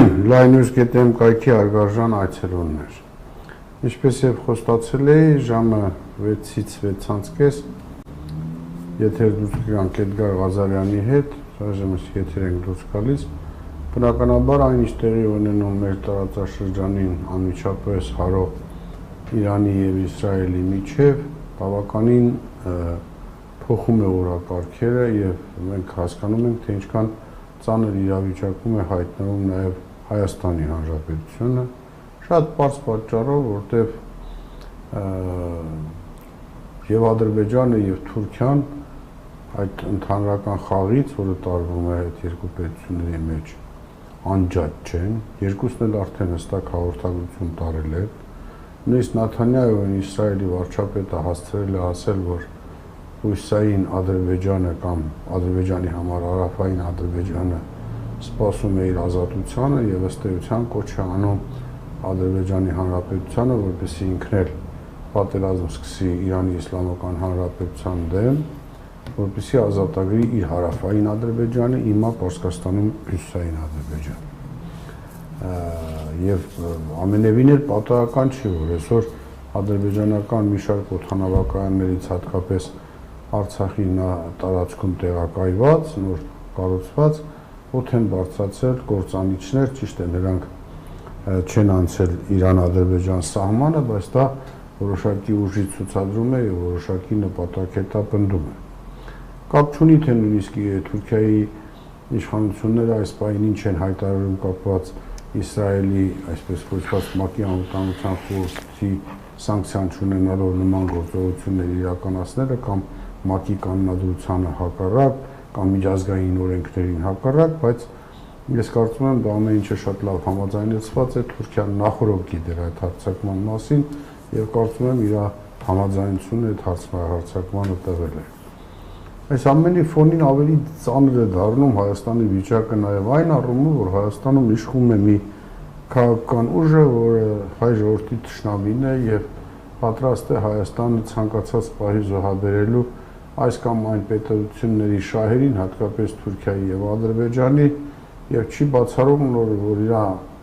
Լայնուս.am կայքի հարգարժան այցելուներ։ Ինչպես եւ խոստացել էի, ժամը 6-ից 6:30 եթեր դուրս գանք Էդգար Ղազարյանի հետ, այժմ եթեր ենք դուրս գալիս։ Բնականաբար այն ինչ տեղի ունենում մեր տարածաշրջանին անմիջապես հարող Իրանի եւ Իսրայելի միջև բավականին փոխում է օրակարգերը եւ մենք հասկանում ենք, թե ինչքան ծանր իրավիճակում է հայտնվում նաեւ Հայաստանի Հանրապետությունը, շատ բարձ պատճառով, որտեղ եւ Ադրբեջանը եւ Թուրքիան այդ ընդհանրական խաղից, որը տարվում է այդ երկու պետությունների մեջ, անջատ չեն, երկուսն էլ արդեն հստակ հաղորդագրություն տարել են։ Նույնիսկ Նաթանյահուն Իսրայելի վարչապետը հասցրել է ասել, որ Հույսային Ադրբեջանը կամ Ադրբեջանի համար Հարավային Ադրբեջանը սպասում է իր ազատությանը եւ ըստ էության կոչ է անում Ադրբեջանի Հանրապետությանը, որպեսզի ինքն էլ պատերազմ սկսի Իրանի Իսլամական Հանրապետության դեմ, որպեսզի ազատագրի իր Հարավային Ադրբեջանը, հիմա Պարսկաստանում Հյուսիսային Ադրբեջանը։ Եվ ամենևին էլ պատահական չի, որ այսօր ադրբեջանական մի շարք օդանավակայաններից հատկապես Արցախի տարածքում տեղակայված, նոր կառուցված, օդ են բարձրացել կործանիչներ, ճիշտ է, նրանք չեն անցել Իրան-Ադրբեջան սահմանը, բայց դա որոշակի ուժի ցուցադրում է եւ որոշակի նպատակետապնդում է։ Կապ չունի, թե նույնիսկ Թուրքիայի իշխանությունները այս պահին ինչ են հայտարարում կապված Իսրայելի, այսպես կոչված ՄԱԿ-ի անվտանգության խորհրդի սանկցիան չունենալով նման գործողություններ իրականացնելը կամ ՄԱԿ-ի կանոնադրությանը հակառակ կամ միջազգային օրենքներին հակառակ, բայց ես կարծում եմ դա ամեն ինչը շատ լավ համաձայնեցված է, Թուրքիան նախորդ գիտեր այդ հարձակման մասին եւ կարծում եմ իր համաձայնությունը այդ հարձակմանը տվել է։ Այս ամենի ֆոնին ավելի ծանր է դառնում Հայաստանի վիճակը նաեւ այն առումով, որ Հայաստանում իշխում է մի քաղաքական ուժը, որը հայ ժողովրդի թշնամին է եւ պատրաստ է Հայաստանը ցանկացած պահի զոհաբերելու այս կամ այն պետությունների շահերին, հատկապես Թուրքիայի եւ Ադրբեջանի, եւ չի բացառում, որ իր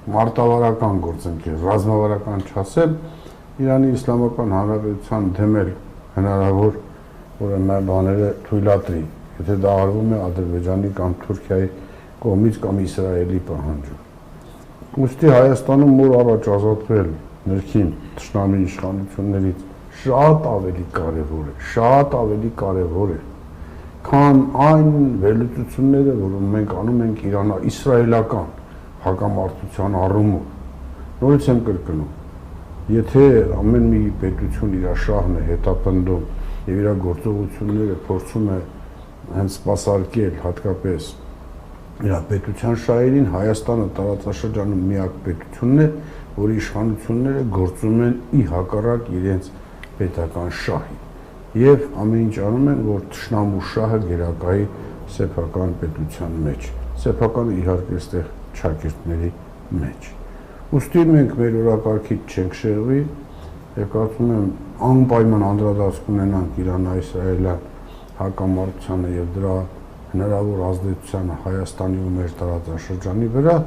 մարտավարական գործընկեր, ռազմավարական չասեմ, Իրանի Իսլամական Հանրապետության դեմ էլ հնարավոր ուրեմն բաները թույլատրի, եթե դա արվում է Ադրբեջանի կամ Թուրքիայի կողմից կամ Իսրայելի պահանջով։ Ուստի Հայաստանում մոր առաջ ազատվել ներքին թշնամի իշխանություններից շատ ավելի կարևոր է, քան այն վերլուծությունները, որոնք մենք անում ենք Իսրայելական հակամարտության առումով։ Նորից եմ կրկնում, եթե ամեն մի պետություն իր շահն է հետապնդում եւ իր գործողությունները փորձում է հենց սպասարկել հատկապես իր պետության շահերին, Հայաստանը տարածաշրջանում միակ պետությունն է, որի իշխանությունները գործում են ի հակառակ իրենց պետական շահին եւ ամեն ինչ անում են, որ թշնամու շահը գերակայի սեփական պետության մեջ, սեփականը իհարկե այստեղ ճակերտների մեջ։ Ուստի մենք մեր օրակարգից չենք շեղվի եւ կարծում եմ անպայման անդրադարձ կունենանք Իրան-Իսրայելյան հակամարտությանը եւ դրա հնարավոր ազդեցությանը Հայաստանի ու մեր տարածաշրջանի վրա,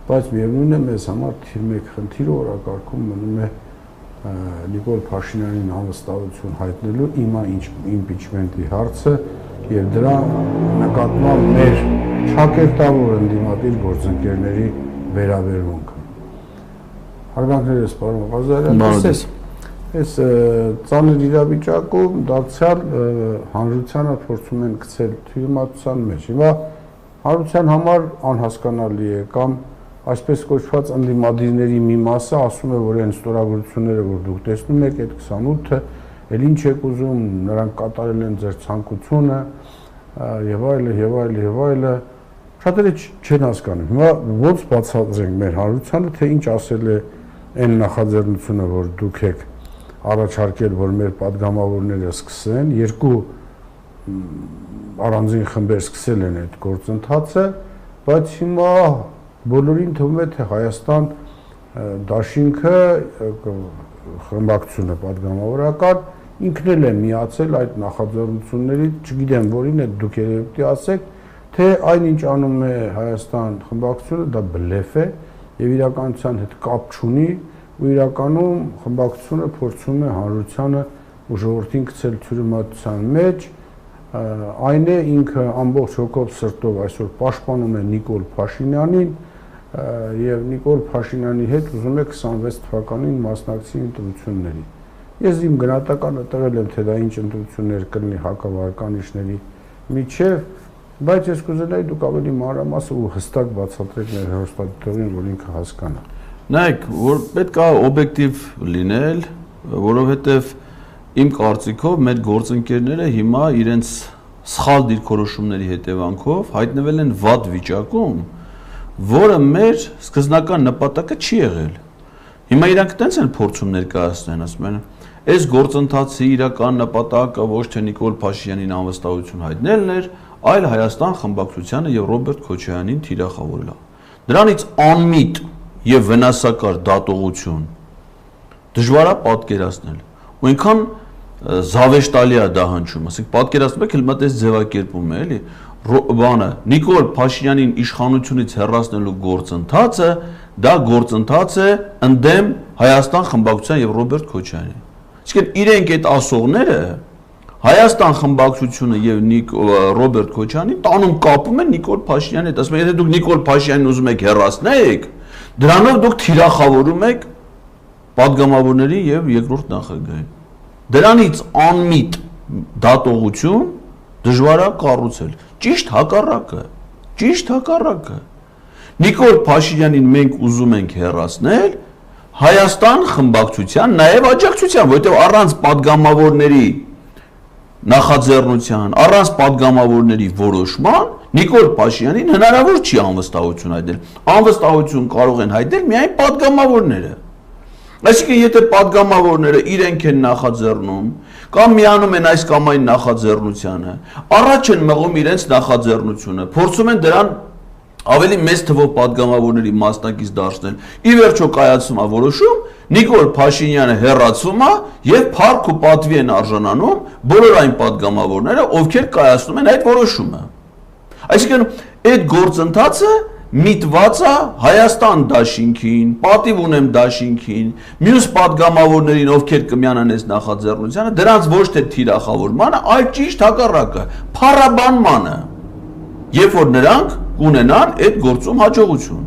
բայց միևնույն է մեզ համար թիվ 1 խնդիրը օրակարգում մնում է Նիկոլ Փաշինյանին անվստահություն հայտնելու իմպիչմենտի հարցը եւ դրա նկատմամբ մեր ճակերտավոր ընդդիմադիր գործընկերների վերաբերմունքը։ Հարգանքներս, պարոն Ղազարյան, այս ծանր իրավիճակում դարձյալ հանրությանը փորձում են գցել թյուրիմացության մեջ։ Հիմա հանրության համար անհասկանալի է կամ այսպես կոչված ընդդիմադիրների մի մասը ասում է, որ այն ստորագրությունները, որ դուք տեսնում եք, այդ 28-ը, էլ ինչ եք ուզում, նրանք կատարել են ձեր ցանկությունը եւ այլը, շատերը չեն հասկանում։ Հիմա ո՞նց բացատրենք մեր հանրությանը, թե ինչ ասել է այն նախաձեռնությունը, որ դուք եք առաջարկել, որ մեր падգամավորները սկսեն, երկու առանձին խմբեր սկսել են այդ գործընթացը, բայց հիմա բոլորին թվում է, թե Հայաստան դաշինքը խմբակցությունը падգամավորական ինքն էլ է միացել այդ նախաձեռնությունների, չգիտեմ որին է, դուք երևի ասեք, թե այնինչ անում է Հայաստան խմբակցությունը, դա բլեֆ է եւ իրականության հետ կապ չունի ու իրականում խմբակցությունը փորձում է հանրությանը ու ժողովրդին գցել թյուրիմացության մեջ, այն է ինքը ամբողջ հոգով սրտով այսօր պաշտպանում է Նիկոլ Փաշինյանին եւ Նիկոլ Փաշինյանի հետ ուզում է 26 թվականին մասնակցի ընտրությունների։ Ես իմ գնահատականը տվել եմ, թե դա ինչ ընտրություններ կլինի հակավարկանիշների միջև, բայց ես կուզենայի դուք ավելի մանրամասն ու հստակ բացատրեք մեր հերոստատիտողին, որ ինքը հասկանա։ Նայեք, որ պետք է օբյեկտիվ լինել, որովհետև իմ կարծիքով մեր գործընկերները հիմա իրենց սխալ դիրքորոշումների հետևանքով հայտնվել են վատ վիճակում, որը մեր սկզբնական նպատակը չի եղել։ Հիմա իրանք տենց են փորձում ներկայացնել, ասում են, այս գործընթացի իրական նպատակը ոչ թե Նիկոլ Փաշինյանին անվստահություն հայտնելն էր, այլ Հայաստան խմբակցությանը եւ Ռոբերտ Քոչարյանին թիրախավորելը։ Դրանից անմիտ եւ վնասակար դատողություն դժվար է պատկերացնել։ Ու այնքան զավեշտալի է դա հնչում, ասենք պատկերացնում եք, հիմա դες ձևակերպում է, էլի, բանը Նիկոլ Փաշինյանին իշխանությունից հեռացնելու գործընթացը, դա գործընթաց է ընդդեմ Հայաստան խմբակցության եւ Ռոբերտ Քոչարյանի։ Իսկ իրենք այդ ասողները Հայաստան խմբակցությունը եւ Ռոբերտ Քոչարյանին տանում կապում են Նիկոլ Փաշինյանի հետ, ասում են, եթե դուք Նիկոլ Փաշինյանին ուզում եք հեռացնեք, դրանով դուք թիրախավորում եք падգամավորների եւ երկրորդ նախագահի։ Դրանից անմիտ դատողություն դժվար է կառուցել։ Ճիշտ հակառակը։ Նիկոլ Փաշինյանին մենք ուզում ենք հեռացնել Հայաստան խմբակցության նաեւ աջակցության, որովհետեւ առանց падգամավորների նախաձեռնության, առանց падգամավորների որոշման Նիկոլ Փաշինյանին հնարավոր չի անվստահություն հայտնել։ Անվստահություն կարող են հայտնել միայն падգամավորները։ Այսինքն եթե падգամավորները իրենք են նախաձեռնում կամ միանում են այս կամ այն նախաձեռնությանը, առաջ են մղում իրենց նախաձեռնությունը, փորձում են դրան ավելի մեծ թվով падգամավորների մասնակից դարձնել։ Ի վերջո կայացում է որոշում, Նիկոլ Փաշինյանը հեռացվում է եւ փառք ու պատվի են արժանանում բոլոր այն падգամավորները, ովքեր կայացնում են այդ որոշումը։ Այսինքն այդ գործընթացը միտված է Հայաստան դաշինքին, պատիվ ունեմ դաշինքին, մյուս падգամավորներին, ովքեր կմիանան այս նախաձեռնությանը, դրանց ոչ թե թիրախավորմանը, այլ ճիշտ հակառակը, փառաբանմանը, երբ որ նրանք կունենան այդ գործում հաջողություն։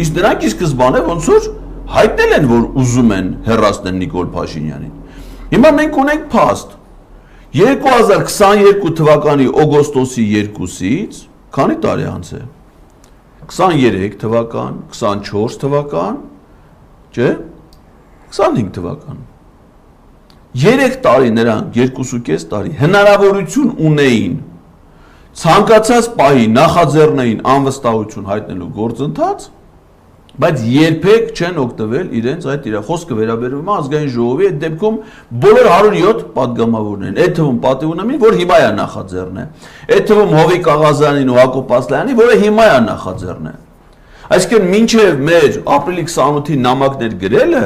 Իսկ նրանք ի սկզբանե ոնց որ հայտնել են, որ ուզում են հեռացնել Նիկոլ Փաշինյանին։ Հիմա մենք ունենք փաստ 2022 թվականի օգոստոսի 2-ից, քանի տարի անց է։ 23 թվական, 24 թվական, չէ՞, 25 թվական։ 3 տարի նրանք, 2.5 տարի հնարավորություն ունեին ցանկացած պահի նախաձեռնեին անվստահություն հայտնելու գործընթաց, բայց երբեք չեն օգտվել իրենց այդ խոսքը վերաբերում է ազգային ժողովի այդ դեպքում բոլոր 107 падգամավորներին, այդ թվում պատիվ ունեմին, որ հիմա է նախաձեռնե, այդ թվում Հովիկ Աղազյանին ու Հակոբ Ասլանյանին, որը հիմա է նախաձեռնե։ Այսինքն մինչև մեր ապրիլի 28-ի նամակներ գրելը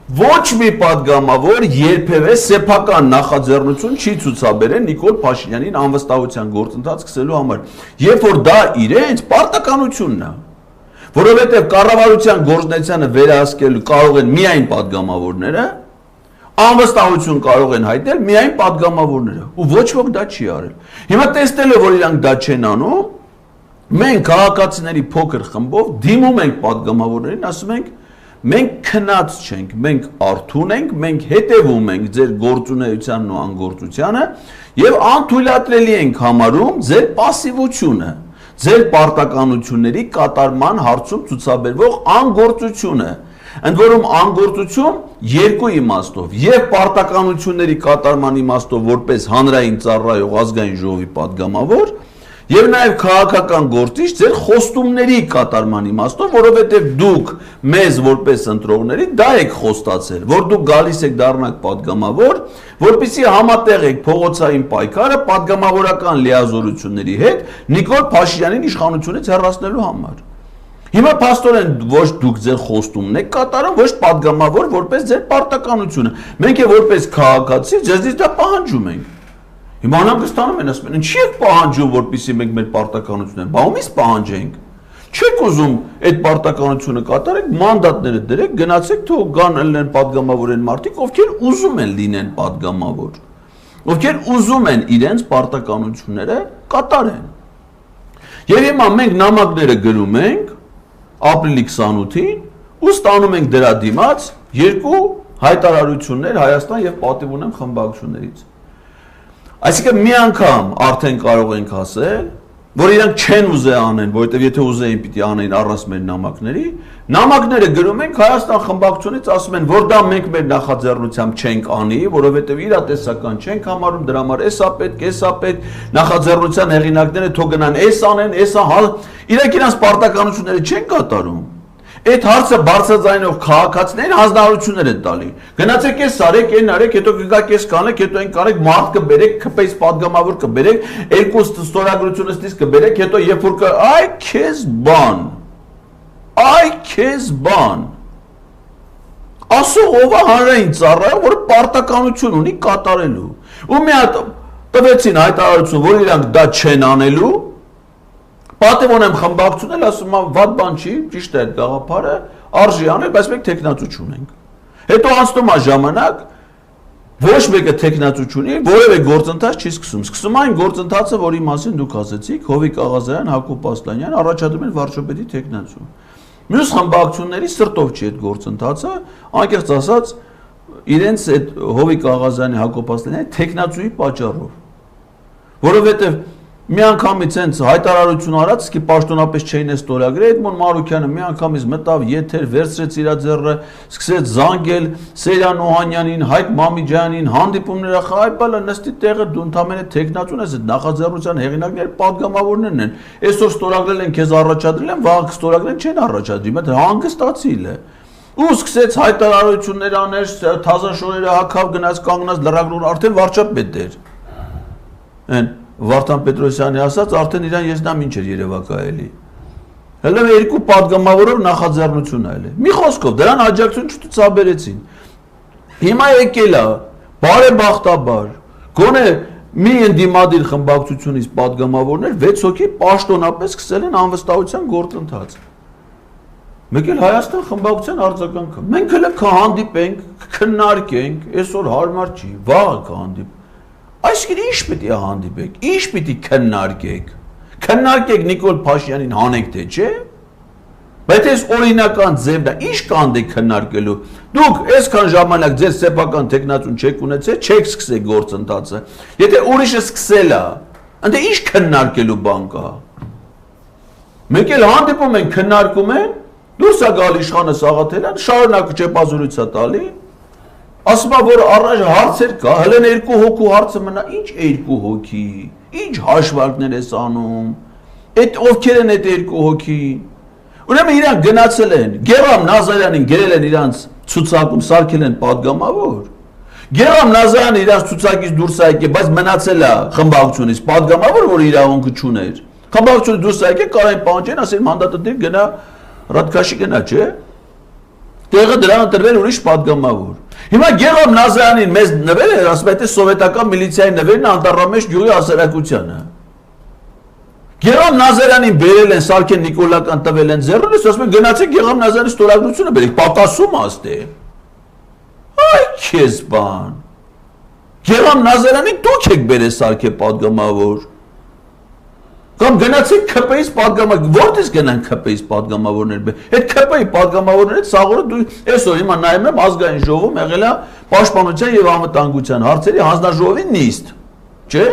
ոչ մի падգամավոր երբևէ սեփական նախաձեռնություն չի ցուցաբերել Նիկոլ Փաշինյանին անվստահության գործընթաց սկսելու համար, երբ որ դա իրենց պարտականությունն է, որովհետև կառավարության գործունեությանը վերահսկելու կարող են միայն падգամավորները, անվստահություն կարող են հայտնել միայն падգամավորները, ու ոչ ոք դա չի արել։ Հիմա տեսնելով, որ իրանք դա չեն անում, մենք քաղաքացիների փոքր խմբով դիմում ենք падգամավորներին, ասում ենք մենք քնած չենք, մենք արթուն ենք, մենք հետևում ենք ձեր գործունեությանն ու անգործությանը եւ անթույլատրելի ենք համարում ձեր пассивությունը, ձեր պարտականությունների կատարման հարցում ցուցաբերվող անգործությունը, ընդ որում անգործություն երկու իմաստով, եւ պարտականությունների կատարման իմաստով որպես հանրային ծառայող ազգային ժողովի падգամավոր, եւ նաեւ քաղաքական գործիչ ձեր խոստումների կատարման իմաստով, որովհետեւ դուք մեզ որպես ընտրողների դա եք խոստացել, որ դուք գալիս եք դառնաք падգամավոր, որպեսզի համատեղեք փողոցային պայքարը падգամավորական լիազորությունների հետ Նիկոլ Փաշինյանին իշխանությունից հեռացնելու համար։ Հիմա փաստորեն ոչ դուք ձեր խոստումն եք կատարում, ոչ падգամավոր որպես ձեր պարտականությունը։ Մենք է որպես քաղաքացի ձեզնից դա պահանջում ենք։ Հիմա անհանգստանում են, ասում են, ինչի՞ եք պահանջում, որպեսզի մենք մեր պարտականությունները, բա ումից պահանջենք։ Չեք ուզում այդ պարտականությունը կատարեք, մանդատները դրեք, գնացեք թող գան ելնեն падգամավոր են մարդիկ, ովքեր ուզում են լինեն падգամավոր, ովքեր ուզում են իրենց պարտականությունները կատարեն։ Եվ հիմա մենք նամակները գրում ենք ապրիլի 28-ին ու ստանում ենք դրա դիմաց երկու հայտարարություններ Հայաստան եւ պատիվ ունեմ խմբակցություններից։ Այսինքն մի անգամ արդեն կարող ենք ասել, որ իրանք չեն ուզե անեն, որովհետեւ եթե ուզեին պիտի անեին առանց մեր նամակները գրում ենք Հայաստան խմբակցությունից ասում են, որ դա մենք մեր նախաձեռնությամբ չենք անի, որովհետեւ իրատեսական չենք համարում, դրա համար էսա պետք, նախաձեռնության հեղինակները թող գնան էս անեն, էսա իրանք իրենց պարտականությունները չեն կատարում։ Այդ հարցը բարձրաձայնող քաղաքացիներին հանձնարարություններ են տալի։ Գնացեք էս արեք, այն արեք, հետո կգաք էս կանեք, հետո այն կանեք, մարդ կբերեք, քպես падգամավոր կբերեք, երկու ստորագրությունը ստից կբերեք, հետո երբ որ այ քեզ բան։ Ասող ով է հանրային ծառայող, որ պարտականություն ունի կատարելու։ Ու մի հատ տվեցին հայտարարություն, որ իրանք դա չեն անելու։ Պատիվ ունեմ խմբակցությունել, ասում եմ, վատ բան չի, ճիշտ է այդ գաղափարը, արժի անել, բայց մենք տեխնացու չունենք։ Հետո անցնում է ժամանակ, ոչ մեկը տեխնացու չունի, որևէ գործընթաց չի սկսում։ Սկսում այն գործընթացը, որի մասին դուք ասացիք, Հովիկ Աղազարյան, Հակոբ Ասլանյան առաջադրում են վարչապետի տեխնացու։ Մյուս խմբակցությունների սրտով չի այդ գործընթացը, անկեղծ ասած, իրենց այդ Հովիկ Աղազարյանի, Հակոբ Ասլանյանի տեխնացուի պատճառով։ Որովհետև մի անգամից հենց հայտարարություն արած, իսկ պաշտոնապես չէին ստորագրել, Էդմոն Մարուկյանը մի անգամից մտավ եթեր, վերցրեց իր ձեռը, սկսեց զանգել Սերյան Օհանյանին, Հայկ Մամիջյանին, հանդիպումներ այ բալա նստի տեղը դու ընդամենը տեխնացուն ես, նախաձեռնության հեղինակները падգամավորներն են։ Այսօր ստորագրել են, քեզ առաջադրել են, վաղ կստորագրեն, չեն առաջադրի, մտ հանգստացիլ է։ Ու սկսեց հայտարարություններ աներ, թազաշորերը հագավ գնաց կանգնած լրագրող արդեն վարչապետ էր։ Այն Վարդան Պետրոսյանի ասաց, արդեն իրան եզնամ ինչ էր երևակայելի։ Հələ երկու падգամավորով նախաձեռնություն այլ է։ Մի խոսքով դրան աջակցություն չցուցաբերեցին։ Հիմա եկել է բարեբախտաբար գոնե մի ընդդիմադիր խմբակցությունից падգամավորներ 6 հոգի պաշտոնապես սկսել են անվստահության գործընթաց։ Մեկ էլ Հայաստան խմբակցության արձագանքը։ Մենք հələ կհանդիպենք, քննարկենք, այսօր հարմար չի, վաղը կհանդիպենք։ Այսինքն ինչ պիտի հանդիպեք, ինչ պիտի քննարկեք։ Քննարկեք Նիկոլ Փաշինյանին հանեք թե չէ։ Բայց այս օրինական ձևն է, ինչ կանդեք քննարկելու։ Դուք այսքան ժամանակ ձեր սեփական տեխնացուն չեք ունեցել, չեք սկսել գործընթացը։ Եթե ուրիշը սկսել է, ընդ ինչ քննարկելու բան կա։ Մենք էլ հանդիպում ենք, քննարկում են, դուրս է գալի Իշխանը Սաղաթելյան, շարունակ ճեպազորույց է տալի։ Ասում է, որ առաջ հարցեր կա, հələ երկու հոգու հարցը մնա, ինչ երկու հոգի, ինչ հաշվարկներ ես անում, այդ ովքեր են այդ երկու հոգի, ուրեմն իրանք գնացել են, Գերամ Նազարյանին գրել են իրանց ցուցակում, սարքել են падգամավոր, Գերամ Նազարյանը իրանց ցուցակից դուրս է եկել, բայց մնացել է խմբակցությունից падգամավոր, որ իրավունքը չուներ, խմբակցությունից դուրս է եկել, Կարեն Պանջեն, ասել մանդատը դիր գնա, Ռադկաշի գնա, չէ, տեղը դրան ընտրվել ուրիշ падգամավոր։ Հիմա Գերամ Նազարյանին մեզ նվեր էր, ասում է, սովետական միլիցիայի նվերն Անտառամեշ գյուղի հասարակությանը։ Գերամ Նազարյանին բերել են, Սարգեն Նիկոլական տվել են ձեռնից, ասում են գնացեք Գերամ Նազարյանի ստորագրությունը բերեք, պակասում աստե։ Այ քեզ բան։ Գերամ Նազարյանին դուք եք բերել Սարգեն падգամավոր։ Կամ գնացեք ՔՊ-ից падգամավոր, որտե՞ց գնան ՔՊ-ից падգամավորներ։ Այդ ՔՊ-ի падգամավորներից սաղորը դու այսօր հիմա նայում եմ ազգային ժողովում եղել է պաշտպանության եւ անվտանգության հարցերի հանձնաժողովի նիստ, չէ՞։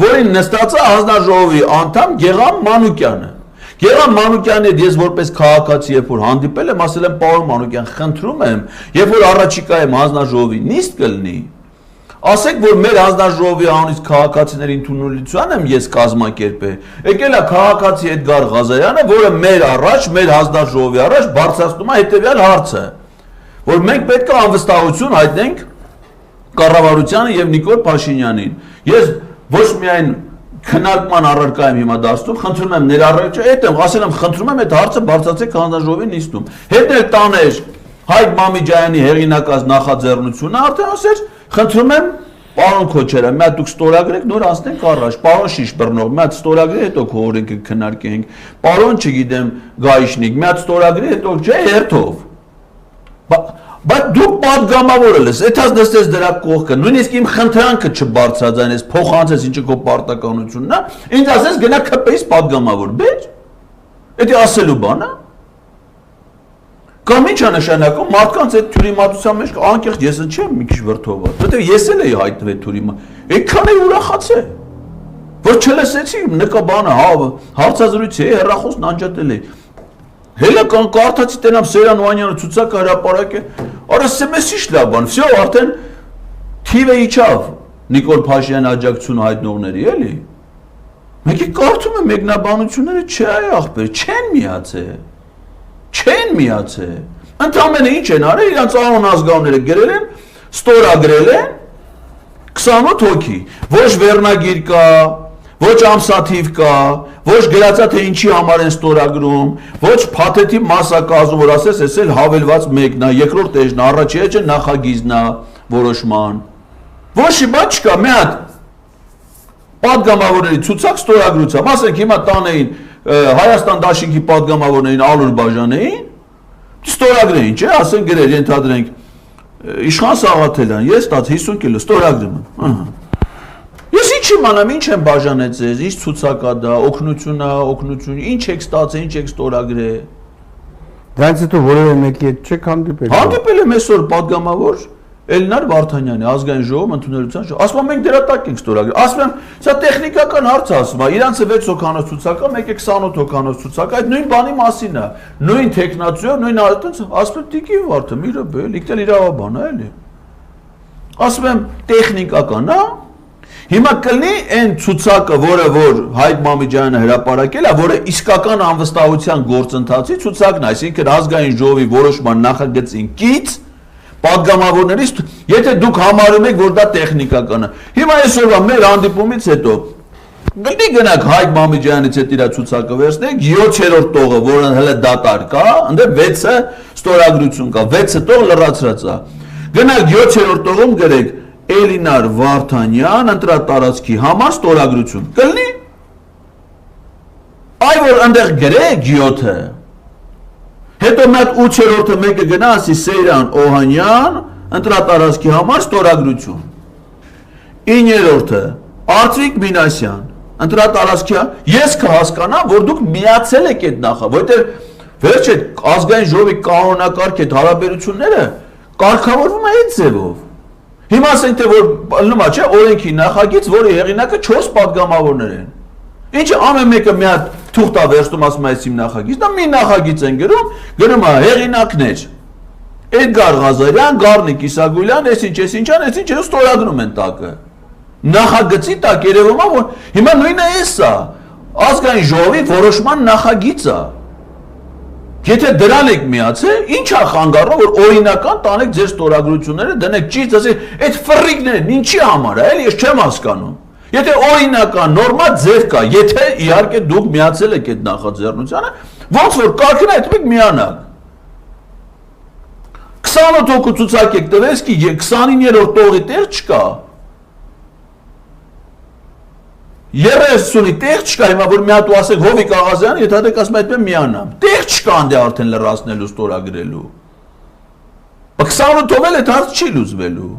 Որին նստած է հանձնաժողովի անդամ Գեղամ Մանուկյանը։ Գեղամ Մանուկյանի հետ ես որպես քաղաքացի երբ որ հանդիպել եմ, ասել եմ պարոն Մանուկյան, խնդրում եմ, երբ որ առաջիկայում հանձնաժողովի նիստ կլինի, ասեք, որ մեր հանձնաժողովի անունից քաղաքացիների ընդունելության եմ ես կազմակերպել։ Եկել է քաղաքացի Էդգար Ղազարյանը, որը մեր առաջ, մեր հանձնաժողովի առաջ բարձրացնում է հետևյալ հարցը, որ մենք պետք է անվստահություն հայտնենք կառավարությանը եւ Նիկոլ Փաշինյանին։ Ես ոչ միայն քննարկման առարկա եմ հիմա դարձնում, խնդրում եմ ներառեք, այդ եմ, ասել եմ, խնդրում եմ այդ հարցը բարձրացեք հանձնաժողովի նիստում։ Հետ էլ տաներ Հայկ Մամիջյանի հեղինակած նախաձեռնությունը, արդեն ասեր, խնդրում եմ Պարոն Քոչարյան, մի հատ դուք ստորագրեք, նոր անցնենք առաջ։ Պարոն Շիշբռնող, մի հատ ստորագրի, հետո քո օրենքը քննարկենք։ Պարոն, չգիտեմ, Գայիշնիկ, մի հատ ստորագրի, հետո չէ, հերթով։ Բայց դուք պատգամավոր ես, այդած նստես դրա կողքը, նույնիսկ իմ խնդրանքը չբարձրացնես, փոխանցես ինչը քո պարտականությունն է, ինձ ասես գնա ԿՊ-ից պատգամավոր, բեր։ Դա ասելու բան է։ Կամ ի՞նչ է նշանակում մարդկանց այդ թյուրիմացության մեջ անկեղծ ես չեմ մի քիչ վրդոված, որտեղ ես էլ էի հայտնվել թյուրիմա։ Այդքան է ուրախացել, որ չլսեցի նկաբանը, հարցազրույցի հեռախոսն անջատել է։ Հելա կարդացի տենամ Սերան Վանյանը ցուցակը հրապարակե, արա SMS-ի շլաբան, всё, արդեն թիվը իջավ Նիկոլ Փաշինյանի աջակցությունը հայտնողների, էլի։ Մեկի կարդում է մեկնաբանությունները, չէ, ախպեր, չեն միացել։ Չեն միացել։ Ընդամենը ինչ են արել, իրանց անուն ազգանունները գրել են, ստորագրել են 28 հոգի։ Ոչ վերնագիր կա, ոչ ամսաթիվ կա, ոչ գրածա թե ինչի համար են ստորագրում, ոչ փաթեթի մասա կազում, որ ասես, էս էլ հավելված մեկն է, երկրորդ էջն է, առաջի էջը նախագիծն է որոշման։ Ոչի բան չկա, մի հատ պատգամավորների ցուցակ ստորագրությամբ, ասենք հիմա տանեին Հայաստան դաշինքի պատգամավորներին Ալուր Բաժանեին, ստորագրեին, չէ, ասենք գրեր, ենթադրենք, Իշխան Սաղաթելյան, ես տաց 50 կիլո ստորագրում եմ։ Ես ինչ իմանամ, ինչ եմ բաժանեցել, ինչ ցուցակ է դա, օգնություն, ինչ եք ստացել, ինչ եք ստորագրել։ Դրանից հետո որևէ մեկի հետ չեք հանդիպել։ Հանդիպել եմ այսօր պատգամավոր Էլնար Վարդանյանի ազգային ժողովում ընդունելության ժողով։ Ասում եմ մենք դրա տակ ենք ստորագրել։ Ասում եմ, սա տեխնիկական հարց է, ասում եմ, իրանցը 6 հոգանոց ցուցակ է, մեկը 28 հոգանոց ցուցակ, այդ նույն բանի մասին է։ Նույն տեխնացիով, նույն այդտենց, ասում եմ, տիկի Վարդը, մի րոպե, լիքտել իրավաբան է, էլի։ Ասում եմ, տեխնիկական է։ Հիմա կլինի այն ցուցակը, որը որ Հայկ Մամիջյանը հրապարակել է, որը իսկական անվստահության գործընթացի ցուցակն է, այսինքն ազգային ժողովի որոշման նախագծին կից պատգամավորներից, եթե դուք համարում եք, որ դա տեխնիկական է։ Հիմա այսօրվա մեր հանդիպումից հետո գտի գնաք Հայկ Մամիջյանից հետ իր ցուցակը վերցնեք, 7-րդ տողը, որը հələ դատար կա, այնտեղ 6-ը ստորագրություն կա, 6-ը տող լրացրած է։ Գնաք 7-րդ տողում գրեք Էլինար Վարդանյան ընտրատարածքի համար ստորագրություն։ Կլինի։ Այ որ այնտեղ գրեք 7-ը։ Հետո մեկ 8-րդը մեկը գնա ասի Սեյրան Օհանյան ընտրատարածքի համար ստորագրություն։ 9-րդը Արծվիկ Մինասյան ընտրատարածքի ես կհասկանամ, որ դուք միացել եք այդ նախա, որտեղ վերջը ազգային ժողովի կանոնակարգ այդ հարաբերությունները կարգավորվում է այդ ձևով։ Հիմա ասենք թե որ լնումա չէ օրենքի նախագիծ, որի հեղինակը 4 պատգամավորներ են։ Ինչը ամեն մեկը մի հատ թուղթ է վերցնում, ասում է այս իմ նախագիծն է, մի նախագիծ են գրում է հեղինակներ։ Էդգար Ղազարյան, Գառնիկ Իսագուլյան, այս ինչ ստորագրում են տակը։ Նախագծի տակ երևում է, որ հիմա նույնը էս է, ազգային ժողովի որոշման նախագիծը։ Եթե դրան եք միացել, ինչ է խանգարում, որ օրինական տանեք ձեր ստորագրությունները, դնեք ճիշտ, ասեք, այդ ֆռիկներն ինչի համար է, էլի ես չեմ հասկանում։ Եթե օրինական նորմա ձև կա, եթե իհարկե դուք միացել եք այդ նախաձեռնությանը, ոնց որ կարգն է, այդպես միանաք։ 28 հոգու ցուցակ եք տվես, 29-րդ տողի տեղ չկա։ 30-ի տեղ չկա, հիմա որ մի հատ ու ասեք Հովիկ Աղազյանը, եթե դեք ասում այդպես միանամ։ Տեղ չկա անդե արդեն լրացնելու, ստորագրելու։ 28-ով էլ այդ հարց չի լուծվելու։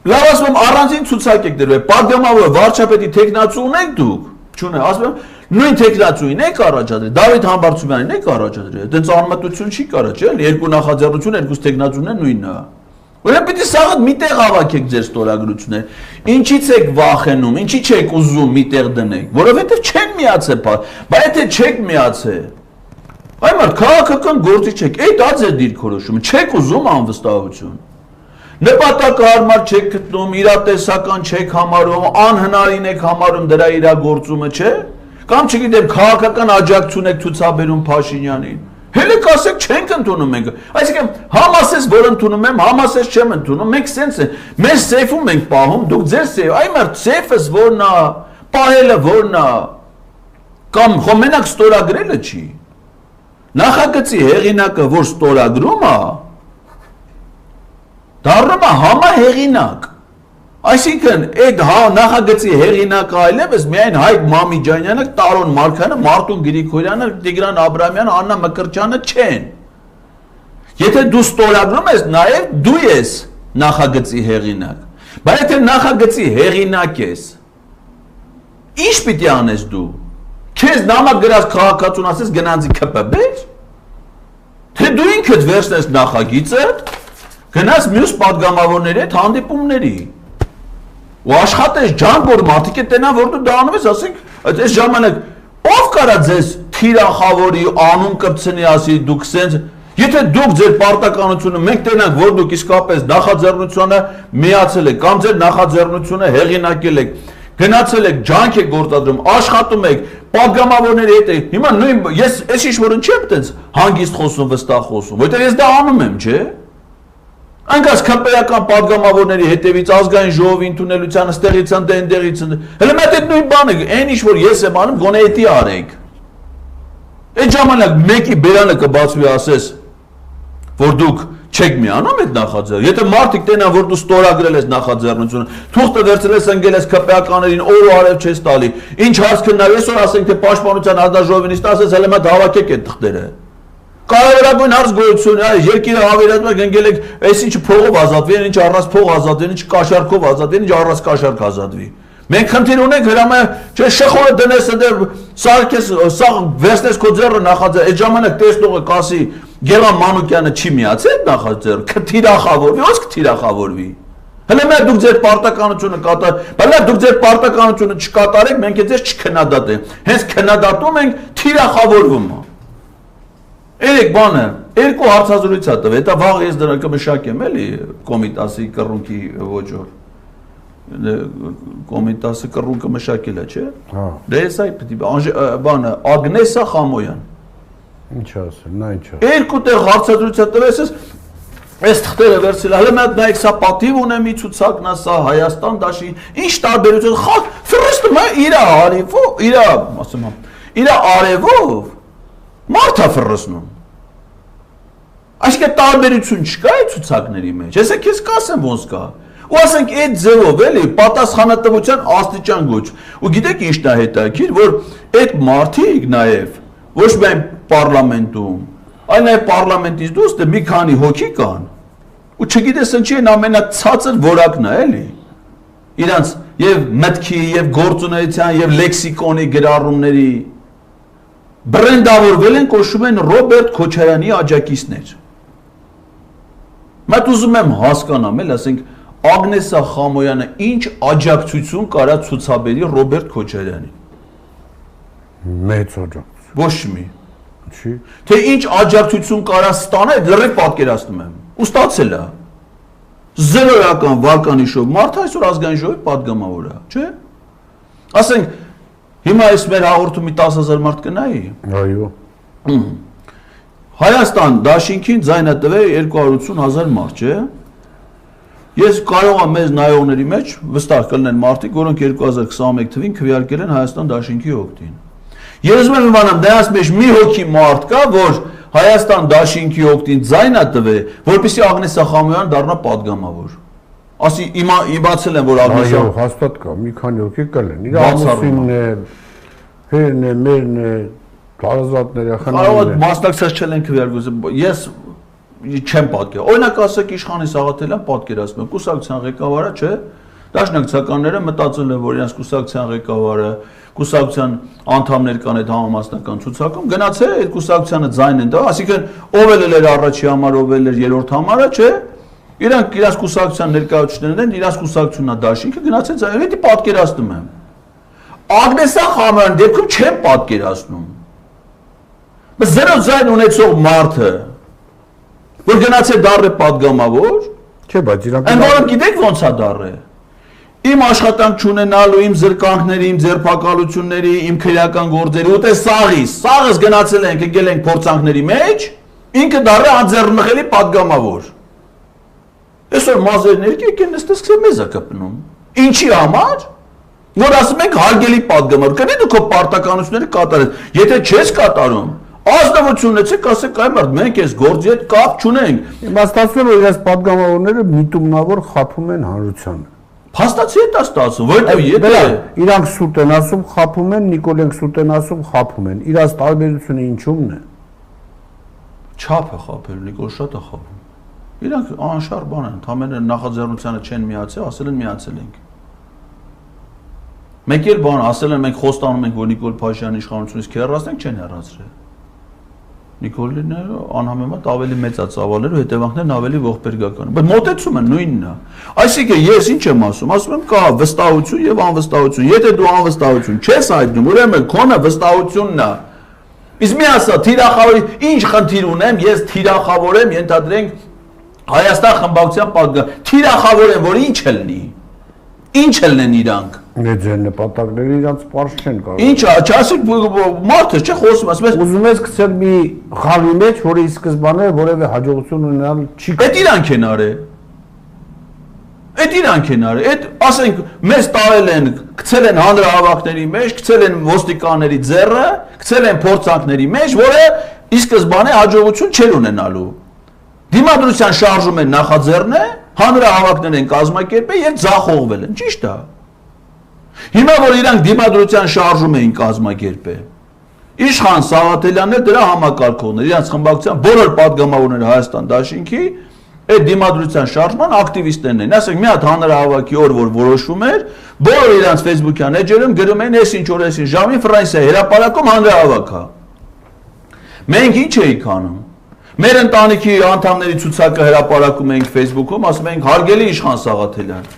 Լավ ասում եմ առանձին ցուցակ եք դրվել, պատգամավոր վարչապետի տեխնացու ունեք դուք։ Չունե, ասում եմ նույն տեխնացուին եք առաջադրել, Դավիթ Համբարձումյանին եք առաջադրել։ Դենց անմտություն չի կարա, չէ՞, երկու նախաձեռնություն, երկու տեխնացուներն նույնն է։ Ուրեմն պիտի սաղդ միտեղ հավաքեք ձեր ստորագրությունները։ Ինչից եք վախենում, ինչի չեք ուզում միտեղ դնեք, որովհետև չեն միացել, բայց եթե չեք միացել, այ մարդ քաղաքական գործի չեք, այդ դա ձեր դիրքորոշումը, չեք ուզում անվստահություն։ Նպատակահարմար չեք գտնում, իրատեսական չեք համարում, անհնարին եք համարում դրա իրագործումը, չէ՞։ Կամ չգիտեմ, քաղաքական աջակցություն եք ցուցաբերում Փաշինյանին։ Հələ կասեք չենք ընդունում մենք։ Այսինքն համասես որ ընդունում եմ, համասես չեմ ընդունում, մենք սենց է։ Մեր սեյֆում ենք պահում, դուք ձեր սեյֆ, այ մարդ սեյֆս որն է, պահելը որն է։ Կամ խո մենակ ստորագրելը չի։ Նախագծի հեղինակը որ ստորագրում է, դառնում է համահեղինակ։ Այսինքն այդ նախագծի հեղինակը այլևս միայն Հայկ Մամիջանյանը, Տարոն Մարկյանը, Մարտուն Գրիգորյանը, Տիգրան Աբրամյանը, Աննա Մկրտչյանը չեն։ Եթե դու ստորագրում ես, նաև դու ես նախագծի հեղինակ։ Բայց եթե նախագծի հեղինակ ես, ինչ պիտի անես դու։ Քեզ նամակ գրած քաղաքացուն ասես գնանցի ԿՊԲ-ից, թե դու ինքդ վերցնես նախագիծը, գնաս մյուս падգամավորների հետ հանդիպումների։ Ու աշխատես ջան, որ մարդիկ տենան, որ դու դա անում ես, ասենք, այս ժամանակ ով կարա ձեզ թիրախավորի, անուն կպցնի, ասի դուք սենց, եթե դուք ձեր պարտականությունը, մենք տենանք, որ դուք իսկապես նախաձեռնությունը միացել եք, կամ ձեր նախաձեռնությունը հեղինակել եք, գնացել եք, ջանք եք գործադրում, աշխատում եք, падգամավորների հետ եք, հիմա նույն, ես այս ինչ-որն չեմ տենց հանգիստ խոսում, վստահ խոսում, որտեղ ես դա անում եմ, չէ։ Անկաս ԿՊ-ական падգամավորների հետևից ազգային ժողովի ընդունելությանը ստեղից են, դենդեղից են, հələ մետ այդ նույն բանը, այն ինչ որ ես եմ անում, գոնե էտի արեք։ Այդ ժամանակ մեկի բերանը կբացվի ասես, որ դուք չեք միանում այդ նախաձեռնությունը։ Եթե մարդիկ տենան, որ դու ստորագրել ես նախաձեռնությունը, թուղթը վերցրել ես ընկել ես ԿՊ-ականներին, օր ու արև չես տալի։ Ինչ հարց քննարկել, այսօր ասենք թե պաշտպանության ազգաժողովին իսկ ասես, հələ մատ հավաքեք այդ թղթերը։ Կարևորագույն հարց գոյություն է, երկիրը հավերածում եք ընկել եք, այսինչ փողով ազատվի, ինչ առանց փող ազատվի, ինչ կաշառքով ազատվի, ինչ առանց կաշառք ազատվի։ Մենք խնդիր ունենք հրամայ, չէ, շխորը դնես դեր, սա վերցնես քո ձեռը նախաձեռ, այդ ժամանակ տեսնողը կասի Գերան Մանուկյանը չի միացել նախաձեռ, կթիրախավորվի, ոնց կթիրախավորվի։ Հələ մենք դուք ձեր պարտականությունը կատար, բայց դուք ձեր պարտականությունը չկատարեք, մենք ձեզ չքննադատենք։ Հենց քննադատում ենք, թիրախավորվում է։ Երեք բանը, երկու հարցազրույց ա տվել, դա վաղ ես դրա կմշակեմ էլի Կոմիտասի կռունկի ոճով։ Կոմիտասը կռունկը մշակել է, չէ։ Հա։ Դե էս այ պիտի բանը Ագնեսա Խամոյան։ Ինչ ասել, նա ինչ է։ Երկու տեղ հարցազրույց ա տվել, այս թղթերը վերցրել, հələ մատ նայեք, սա պատիվ ունեմ ի ցուցակն է, սա Հայաստան դաշի, ինչ տարբերություն, խաղ, ֆրստում է իր արևով, իր, ասում եմ, իր արևով մարդ է ֆրսնում։ Այսինքն տարբերություն չկա այդ ցուցակների մեջ։ Ես քեզ կասեմ ոնց կա։ Ու ասենք այդ ձևով էլի պատասխանատվության աստիճան գոչ։ Ու գիտեք ինչն է հետաքրքիր, որ այդ մարդիկ նաև ոչ միայն պարլամենտում, այլ նաև պարլամենտից դուրս դե մի քանի հոգի կան։ Ու չգիտես ինչի են ամենացածր որակն է էլի։ Իրանց եւ մտքի եւ գործունեության եւ լեքսիկոնի գրառումների բրենդավորվել են կոչվում են Ռոբերտ Քոչարյանի աջակիցներ։ Մատ ուզում եմ հասկանամ, էլ ասենք Ագնեսա Խամոյանը ինչ աջակցություն կարա ցուցաբերի Ռոբերտ Քոչարյանին։ Մեծ աջակցություն։ Ոչ մի։ Չի։ Թե ինչ աջակցություն կարա ստանել, լրիվ պատկերացնում եմ։ Ու ստացել է։ Զերոյական վարկանիշով մարդը այսօր ազգային ժողովի падգամավոր է, չէ՞։ Ասենք հիմա այս մեր հաղորդումի 10,000 մարդ կնայի։ Այո։ Հայաստան դաշինքին ձայնը տվել 280,000 մարդ, չէ՞։ Ես կարող եմ մեզ նայողների մեջ վստահ կլինեն մարդիկ, որոնք 2021 թվին քվեարկել են Հայաստան դաշինքի օգտին։ Ես ուզում եմ իմանամ, դրանց մեջ մի հոգի մարդ կա, որ Հայաստան դաշինքի օգտին ձայնը տվել, որպեսզի Ագնեսա Խամոյան դառնա падգամավոր։ Ասի իմացել են, որ Ագնեսա Այո, հաստատ կա, մի քանի հոգի կլեն։ Իր ամուսինն է, հերն է, մերն է, հարազատները, խնամները։ Կարող մասնակցած չեն քվեարկում։ Ես չեմ պատկեր։ Օրինակ ասեք Իշխանի Սաղաթելյան պատկերացնում, կուսակցության ղեկավարը, չէ՞։ Դաշնակցականները մտածել են, որ իրենց կուսակցության ղեկավարը, կուսակցության անդամներ կան այդ համամասնական ցուցակում, գնացել այդ կուսակցությանը ձայն են տա, այսինքն ով էլ առաջի համար, ով էլ երրորդ համարը, չէ՞։ Իրանք իրաց կուսակցության ներկայացուցիչներն են, իրաց կուսակցությունն է դաշինքը, գնացել ձայն, դա պատկերացնում եմ։ Ագնեսա Խամոյան դեպքում չեմ պատկերացնում։ Բայց զերո ձայն ունեցող մարդը, որ գնացել դառը падգամավոր, չէ, բայց իրական այն որոնք գիտեք ոնց է դառը։ Իմ աշխատանք չունենալու, իմ զրկանքների, իմ ձերբակալությունների, իմ քրեական գործերի, ուտե սաղս գնացել ենք, եկել ենք փորձանքների մեջ, ինքը դառը անձեռնմխելի падգամավոր։ Այսօր մազերներ եկեն նստել մեզ է կպնում։ Ինչի համար։ Որ ասում ենք հարգելի падգամավոր, կնի դու քո պարտականությունները կատարես։ Եթե չես կատարում, ազնվություն ունեցեք, ասեք այ մարդ, մենք այս գործի հետ կապ չունենք։ իմաստացնում որ իրաց падգամավորները միտումնավոր խափում են հանրությանը։ Փաստացի է դա ստացվում, որովհետև եթե իրանք սուտ են ասում, խափում են, Նիկոլենք սուտ են ասում, խափում են։ Իրաց տարբերությունը ինչումն է։ Չափ է խափել, Նիկոլ շատ է խափում։ Իրանք անշարժ բան են, ընդամենը նախաձեռնությանը չեն միացել, ասել են միացել ենք։ Մեկ էլ բան ասել են մենք խոստանում ենք, որ Նիկոլ Փաշինյանի իշխանությունից կհեռացնենք, չեն հեռացրել։ Նիկոլին անհամեմատ ավելի մեծ է ծավալները, հետևանքներն ավելի ողբերգական են։ Բայց մոտեցում են նույնն է։ Այսինքն ես ինչ եմ ասում եմ կա վստահություն եւ անվստահություն։ Եթե դու անվստահություն չես հայտնում, ուրեմն քոնը վստահությունն է։ Իսկ մի ասա, թիրախավորի, ինչ խնդիր ունեմ, ես թիրախավոր եմ, ենթադրենք Հայաստան խմբակցության պատգամ։ Թիրախավոր եմ, որ ինչ ելնի։ Ինչ ելնեն իրանք։ Ձեր նպատակները իրանց պարզ չեն կարող։ Ինչ չասեք մարդը չէ խոսում, ասում ես ուզում ես գցել մի խաղի մեջ, որի սկզբանե որևէ հաջողություն ունենալ չի։ Այդ իրանք են արել։ Այդ իրանք են արել։ Այդ ասենք մեզ տարել են, գցել են հանրահավաքների մեջ, գցել են ոստիկանների ձեռը, գցել են փորձանքների մեջ, որը ի սկզբանե հաջողություն չեր ունենալու։ Դիմադրության շարժում են նախաձեռն է, հանրահավաքներ են կազմակերպել եւ ձախողվել են, ճիշտ է։ Հիմա որ իրանք դիմադրության շարժում էին կազմակերպել, Իշխան Սաղաթելյանն էր դրա համակարգողներ, իրանց խմբակցության բոլոր падգամավորները Հայաստան դաշինքի այդ դիմադրության շարժման ակտիվիստներն են։ Ասենք մի հատ հանրահավաքի օր որ որոշում էր, բոլոր իրանց Facebook-յան էջերում գրում էին այս ինչ օր էս ժամի Ֆրանսիայի հրապարակում հանրահավաք է։ Մենք ինչ էինք անում։ Մեր ընտանիքի անդամների ցուցակը հրապարակում էինք Facebook-ում, ասում էինք հարգելի Իշխան Սաղաթելյան,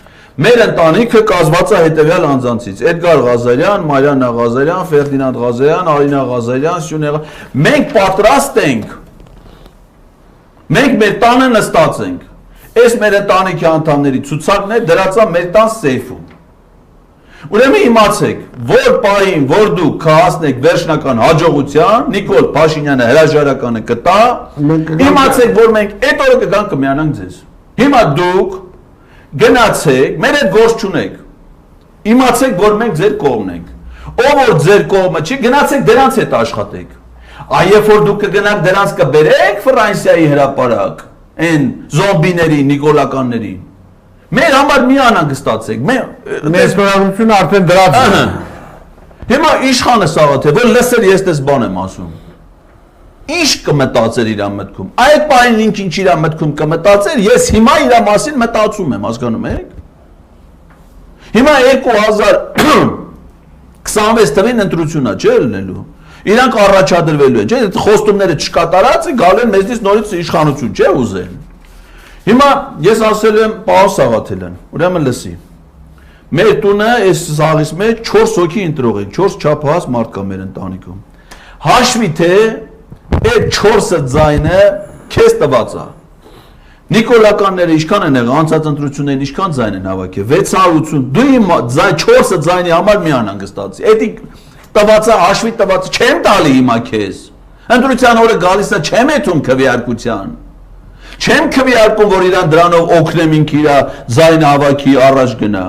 մեր ընտանիքը կազմված է հետևյալ անձանցից՝ Էդգար Ղազարյան, Մարիաննա Ղազարյան, Ֆերդինանդ Ղազարյան, Արինա Ղազարյան, Սյունե Ղազարյան։ Մենք պատրաստ ենք։ Մենք մեր տանը նստած ենք։ Այս մեր ընտանիքի անդամների ցուցակն է դրած է մեր տան սեյֆում։ Ուրեմն իմացեք, որ պահին, որ դուք կհասնեք վերջնական հաջողության, Նիկոլ Փաշինյանը հրաժարականը կտա, իմացեք, որ մենք այդ օրը կգանք կմիանանք ձեզ։ Հիմա դուք գնացեք, մեր այդ գործ չունեք։ Իմացեք, որ մենք ձեր կողմն ենք։ Ով որ ձեր կողմը չի, գնացեք դրանց հետ աշխատեք։ Երբ որ դուք կգնաք դրանց կբերեք Ֆրանսիայի հրապարակ, այն զոմբիների, նիկոլականներին։ Մեր համար միանանք ստացեք։ Մեր ստորագրությունը արդեն դրած է։ Հիմա իշխանը Սաղաթել, որ լսեր ես դες բան եմ ասում։ Ինչ կմտածեր իր մտքում։ Այդ բանին ինչ իր մտքում կմտածեր, ես հիմա իր մասին մտածում եմ, հասկանում եք։ Հիմա 2026 թվականին ընտրությունն է, չէ՞ լինելու։ Իրանք առաջադրվելու են, չէ՞, խոստումները չկատարած են, գալու են մեզնից նորից իշխանություն, չէ՞ ուզեն։ Հիմա ես ասել եմ պարոն Սաղաթելյան, ուրեմն լսի։ Մեր տունը այս սաղից մեջ 4 հոգի ընտրող են, 4 չափահաս մարդ կա մեր ընտանիքում։ Հաշվի թե այդ 4-ը ձայնը քեզ տված է։ Նիկոլականները ինչքան են եղել, անցած ընտրություններին ինչքան ձայն են հավաքել, 680, դու իմ 4-ը ձայնի համար միանանք ստացի։ Էդի տվածա հաշվի տված չեմ տալի հիմա քեզ։ Ընտրության օրը գալիս է չեմ եթում քվեարկության։ Չեմ քվեարկում, որ իրան դրանով օգնեմ ինք իր ձայնը հավաքի առաջ գնա։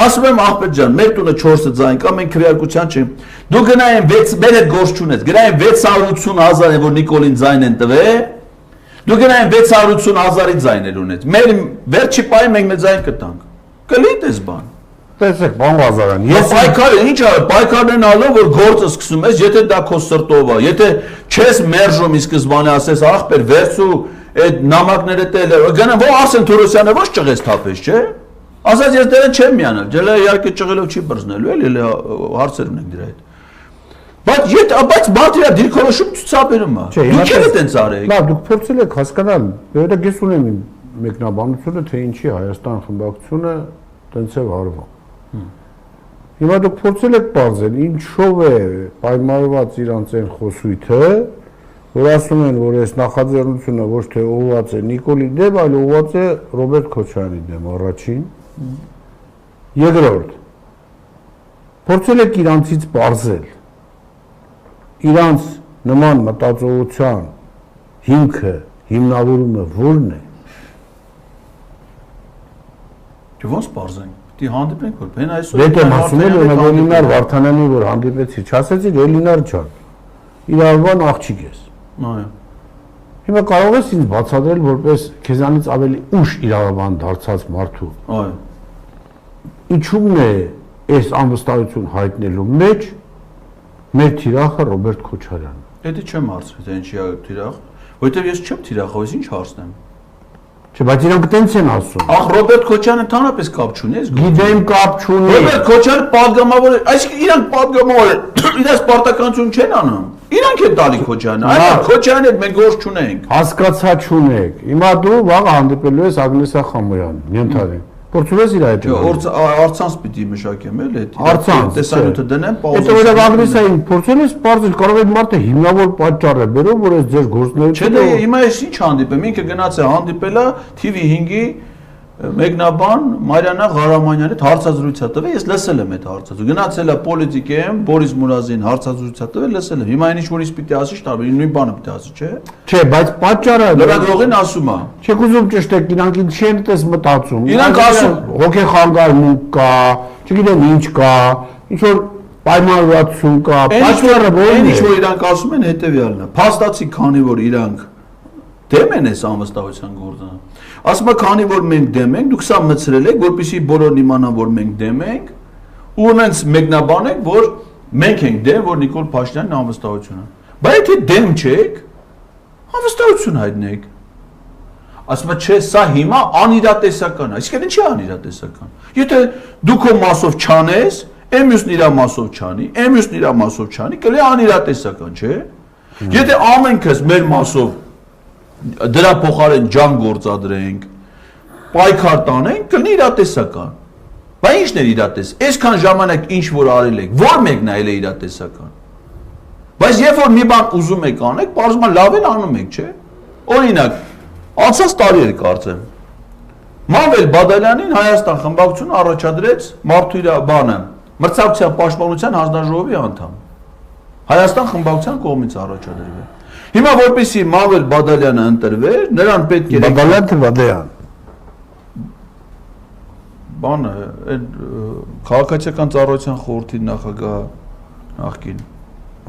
Ասում եմ աղբետ ջան, մեր տունը 4-ը ձայն կա, մենք քվեարկության չենք։ Դու գնայեն 6, մեր հետ գործ չունես, գնայեն 680,000 է որ Նիկոլին ձայն են տվել։ Դու գնայեն 680,000-ի ձայներ ունես։ Մեր վերջի պահին մենք մեր ձայն կտանք։ Կլիտ էս բան։ Տեսեք, բան Ղազարյան, ես պայքարը ինչ է, պայքարն ալով որ գործը սկսում ես, եթե դա քո սրտով է, եթե չես մերժում ի սկզբանե ասես ախպեր վերցու այդ նամակները տել գնա ո Արսեն Թորոսյանը ոչ ճղես թափես, չէ՞։ Ասած ես դեռ չեմ միանալ, ջելա իհարկե ճղելով չի բրզնելու, էլի հարցեր ունենք դրա հետ։ Բայց բաթիա դիրքորոշում ցուցաբերում է։ Դուք եք այդպես արեք։ Լավ, դուք փորձել եք հասկանալ, որովհետեւ ես ունեմ իմ մեկնաբանությունը, թե ինչի Հայաստան խմբակցությունը տենց է վարվում։ Հիմա դուք փորձել եք բարձել, ինչով է պայմանավորված իրանց այն խոսույթը, որ ասում են, որ այս նախաձեռնությունը ոչ թե ուղղված է Նիկոլի դեմ, այլ ուղղված է Ռոբերտ Քոչարյանի դեմ առաջին։ Երկրորդ, փորձել եք իրանցից բարձել, իրանց նման մտածողության հիմքը, հիմնավորումը որն է։ Դու ո՞նց բարձենք։ Դի հանդիպենք որ բեն այսօր։ Դե ասում եմ Էլինար Վարդանյանի որ հանդիպեցի, չասեցի Էլինար ջան։ Իրավաբան աղջիկ ես։ Այո։ Հիմա կարող ես ինձ բացատրել որպես քեզանից ավելի ուշ իրավաբան դարձած մարդու։ Այո։ իջումն է այս անվստահություն հայտնելու մեջ մեր թիրախը Ռոբերտ Քոչարյանն։ Դա չեմ հարցրել, թե ինչի է թիրախ, որովհետև ես չեմ թիրախով, ես ինչ հարցնեմ։ Չէ, բայց իրանք տենց են ասում։ Ախ, Ռոբերտ Քոչյանը ընդհանրապես կապ չունի, ես Գիտեմ կապ չունի։ Ռոբերտ Քոչյանը падգամավոր է, այսինքն իրանք падգամավոր են, իրաց պարտականություն չեն անում։ Իրանք են տալի Քոչյանը, այլ Քոչյանը մենք գործ չունենք։ Հասկացա չունեք։ Հիմա դու վաղ հանդիպելու ես Ագնեսա Խամոյանին, ենթադրեմ։ Փորձում ես իր հետ։ Արցանց պիտի մշակեմ էլ այդ։ Արցանց տեսանյութը դնեմ, պաուզա։ Այդ օրը Ագնեսային փորձել ես բարձր կարող է մարդը հիմնավոր պատճառ է բերում, որ այս ձեր գործունեությունը։ Չէ, հիմա ես ինչ հանդիպեմ, ինքը գնաց է հանդիպելա TV5-ի մեկնաբան Մարիանա Ղարամանյանի հետ հարցազրույց է տվել, ես լսել եմ այդ հարցազրույցը։ Գնացել է պոլիտիկայում Բորիս Մուրազին հարցազրույց է տվել, լսել եմ։ Հիմա ինչ որ ինձ պիտի ասի, տարբեր նույն բանը պիտի ասի, չէ՞։ Չէ, բայց պատճառը լրագրողին ասում է։ Չեք ուզում ճշտեք, իրանք չեն տես մտածում։ Իրանք ասում հոգեխանգարմունք կա, չգիտեմ ինչ կա, ինչ որ պայմանավորվածություն կա, պատճառը ո՞րն է։ Ինչ որ իրանք ասում են հետեւյալն է։ Փաստացի, քանի որ իրանք դեմ են այս անվստահության գործը։ Ասում է, քանի որ մենք դեմ ենք, դուք սա մցրել եք, որպեսզի բոլորն իմանան, որ մենք դեմ ենք, ու նենց մեկնաբանեք, որ մենք ենք դեմ, որ Նիկոլ Փաշինյանն անվստահություն է։ Բայց եթե դեմ չեք, անվստահություն հայտնեք։ Ասում է, չէ, սա հիմա անիրատեսական է։ Այսինքն ինչի է անիրատեսական։ Եթե դու քո մասով չանես, մյուսն իր մասով չանի, մյուսն իր մասով չանի, կլինի անիրատեսական, չէ։ Եթե ամենքս մեր մասով դրա փոխարեն ջան գործադրենք, պայքար տանենք, կլինի իրատեսական։ Բայց ի՞նչն է իրատես։ Այսքան ժամանակ ինչ որ արել եք, որ մեկն է իրատեսական։ Բայց երբ որ մի բան ուզում եք անեք, պարզվում է լավ էլ անում եք, չէ։ Օրինակ, անցած տարի էր կարծեմ։ Մամվել Բադալյանին Հայաստան խմբակցությունը առաջադրեց մարդու իր բանը, մրցակցության պաշտպանության հանձնաժողովի անդամ։ Հայաստան խմբակցության կողմից առաջադրվել։ Հիմա որպեսզի Մամվել Բադալյանը ընտրվեր, նրան պետք է Բադալյան թե Բադայան։ Բանը, այդ քաղաքացիական ծառայության խորհրդի նախագահ նախկին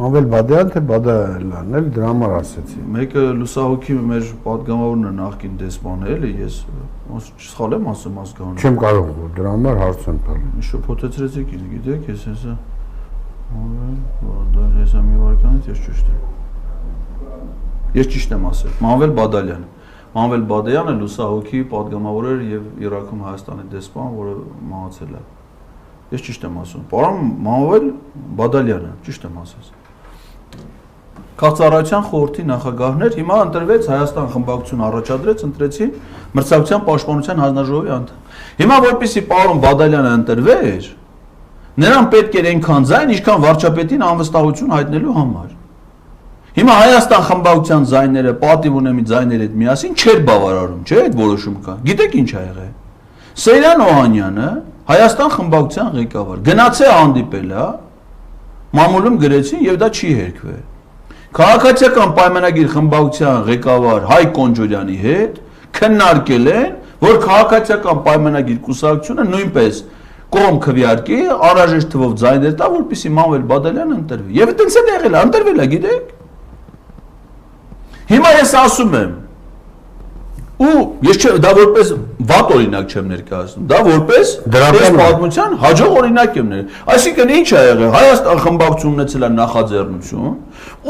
Մամվել Բադայան թե Բադալյանն էլ դրա համար ասեցի։ Մեկը լուսահոգի մեր падգամավորն է նախկին դեսպանը, էլի ես սխալ եմ ասում ազգանունը։ Չեմ կարող, դրա համար հարց եմ տալու։ Շփոթեցրեցիք ինձ, գիտեք, ես հեսա Մամվել Բադալյան, հեսա մի վարքանից ես ճիշտ եմ։ Ես ճիշտ եմ ասել, Մամվել Բադալյան։ Մամվել Բադալյանը լուսահոգի падգամավոր էր եւ Իրաքում Հայաստանի դեսպան, որը մահացել է։ Ես ճիշտ եմ ասում։ Պարոն Մամվել Բադալյանը, ճիշտ եմ ասել։ Քաղաքացիական խորհրդի նախագահներ հիմա ընտրվեց Հայաստան խմբակցություն առաջադրեց, ընտրեցին մրցակցության պաշտպանության հանձնաժողովի անդամ։ Հիմա որպեսզի պարոն Բադալյանը ընտրվեր, նրան պետք էր այնքան ձայն, ինչքան վարչապետին անվստահություն հայտնելու համար։ Հիմա Հայաստան խմբակցության ձայները, պատիվ ունեմի ձայները հետ միասին չէր բավարարում, չէ՞, այդ որոշում կա։ Գիտեք ինչ ա եղել։ Սեյրան Օհանյանը Հայաստան խմբակցության ղեկավար գնաց է հանդիպել, հա, մամուլում գրեցին եւ դա չի հերքվել։ Քաղաքացիական պայմանագիր խմբակցության ղեկավար Հայ Կոնջորյանի հետ քննարկել են, որ քաղաքացիական պայմանագիր կուսակցությունը նույնպես կողմ քվեարկի, անհրաժեշտ թվով ձայներ տա, որպեսզի Մամվել Բադալյանը ընտրվի։ Եվ այդպես է եղել, ընտրվել է, գիտեք։ Հիմա ես ասում եմ, ու ես դա որպես վատ օրինակ չեմ ներկայացնում, դա որպես դրական պատմության հաջող օրինակ եմ ներկայացնում։ Այսինքն ինչ ա եղել, Հայաստան խմբակցությունն ունեցել է նախաձեռնություն,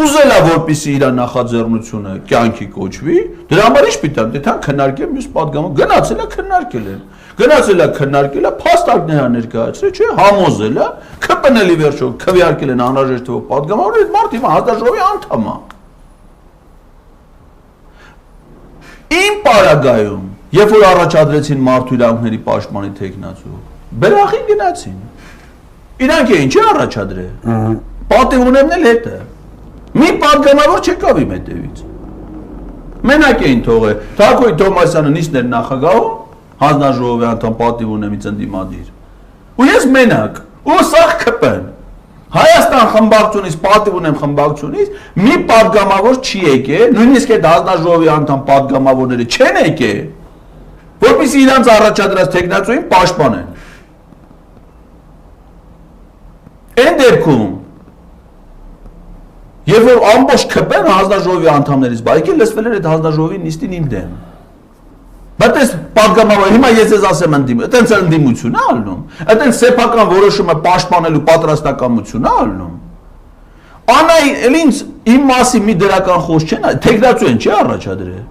ուզել է որպեսզի իր նախաձեռնությունը կյանքի կոչվի, դրա համար ինչ պիտի անի, դե քննարկել մյուս պատգամը, գնացել է քննարկել են։ Գնացել է քննարկել է, փաստարկներ ներկայացրել, չէ, համոզել է, ԿՊՆ-ի վերջո քվեարկել են անհրաժեշտ թվով պատգամավորներ, այդ մարդը հիմա հանձնաժողովի անդամ է։ Իմ պարագայում, երբ որ առաջադրեցին մարդու իրավունքների պաշտպանի թեկնածու, բերախին գնացին։ Իրանք ինչ է առաջադրել։ Պատիվ ունեմն էլ հետը։ Մի պատգամավոր չեկավ իմ հետևից։ Մենակ էին թողել։ Թագոյ Թոմասյանը նիստն էր նախագահում, հանձնաժողովի անդամ պատիվ ունեմից ընդդիմադիր։ Ու ես մենակ, ու սաղ ԿՊ-ն։ Հայաստան խմբակցությունից, պատիվ ունեմ խմբակցությունից, մի պատգամավոր չի եկել, նույնիսկ այդ հանձնաժողովի անդամ պատգամավորները չեն եկել, որպեսզի իրանց առաջադրած թեկնածուին պաշտպանեն։ Այն դեպքում, երբ որ ամբողջ ԿՊ-ն հանձնաժողովի անդամներից բայկել լսվել էր այդ հանձնաժողովի նիստին իմ դեմ։ Բայց այս պատգամավոր հիմա ես ես ասեմ ընդդիմություն, այտենց ընդդիմություն է ալնում։ Այտենց սեփական որոշումը պաշտպանելու պատրաստակամություն է ալնում։ Անայ ինձ իմ մասին մի դրական խոսք չեն, թեկնածու են չի առաջադրել։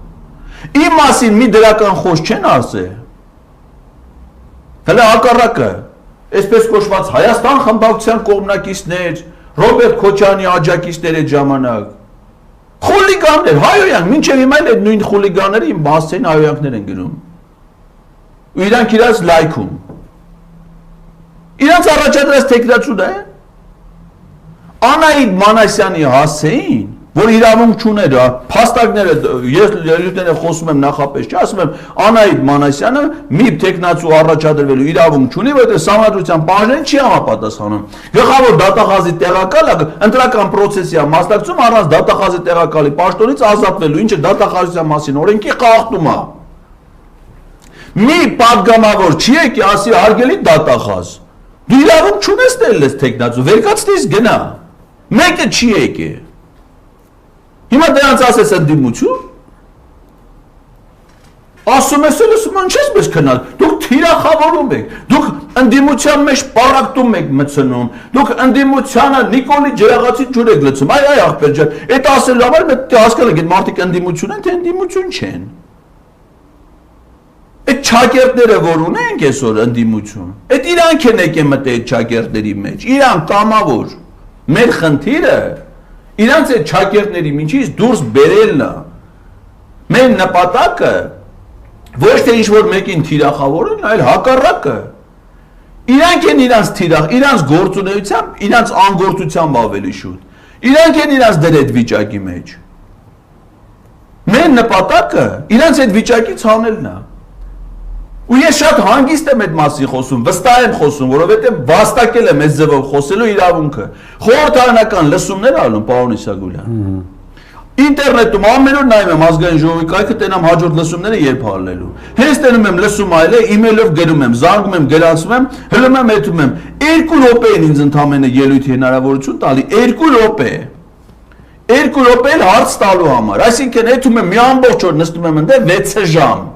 Իմ մասին մի դրական խոսք չեն ասել։ Հələ հակառակը, այսպես կոչված Հայաստան խմբակցության կողմնակիցներ, Ռոբերտ Քոչարյանի աջակիցներ այդ ժամանակ խուլիգաններ, հայոյանք, մինչև հիմա էլ այդ նույն խուլիգանները իմ բացային հայոյանքներ են գրում։ Ու իրանք իրաց լայքում։ Իրանց առաջադրած տեխնացուն է։ Անահիտ Մանասյանի հասցեին, որ իրավունք չուներ, փաստակները ես ելույթները խոսում եմ նախապես, չէ, ասում եմ Անահիտ Մանասյանը մի տեխնացու առաջադրվելու իրավունք չունի, որովհետև Սահմանադրության պահանջներին չի համապատասխանում։ Գլխավոր դատախազի տեղակալը ընտրական պրոցեսի մասնակցում առանց դատախազի տեղակալի պաշտոնից ազատվելու, ինչը դատախազության մասին օրենքի խախտում է։ Մի պատգամավոր չի եկի ասի հարգելի դատախազ, դու իրավունք չունես տել ես տեխնացու, վերկացնես գնա։ Մեկը չի եկի։ Հիմա դրանց ասես ընդդիմություն։ Ասում ես լսում չես մեզ քնալ։ Դուք թիրախավորում եք։ Դուք ընդդիմության մեջ պարակտում եք մցնում։ Դուք ընդդիմությանը Նիկոլի ջրաղացի ջուր եք լցում։ Այ ախպեր ջան, այդ ասելու համար մենք հասկանում ենք, այդ մարդիկ ընդդիմություն են, թե ընդդիմություն չեն։ Այդ ճակերտները որ ունենք այսօր ընդդիմություն, այդ իրանք են եկել մտել այդ ճակերտների մեջ։ Իրանք կամավոր։ Մեր խնդիրը իրանց այդ ճակերտների միջից դուրս բերելն է։ Մեր նպատակը ոչ թե ինչ-որ մեկին թիրախավորելն, այլ հակառակը։ Իրանք են իրանց թիրախ, իրանց գործունեությամբ, իրանց անգործությամբ ավելի շուտ։ Իրանք են իրանց դեր այդ վիճակի մեջ։ Մեր նպատակը իրանց այդ վիճակից հանելն է։ Ու ես շատ հանգիստ եմ այդ մասին խոսում, վստահ եմ խոսում, որովհետև վաստակել եմ այս ձևով խոսելու իրավունքը։ Խորհրդարանական լսումներ ալում, պարոն Իսագուլյան։ Ինտերնետում ամեն օր նայում եմ ազգային ժողովի կայքը, տենամ հաջորդ լսումները երբ հալնելու։ Հենց տենում եմ լսում այլ է, իմեյլով գրում եմ, զանգում եմ, գրանցում եմ, հլում եմ, հետում եմ։ 2 րոպե են ինձ ընդամենը ելույթի հնարավորություն տալի, 2 րոպե։ 2 րոպե էլ հարց տալու համար։ Այսինքն հետում եմ մի ամբողջ օր նստում եմ ընդ 6 ժամ։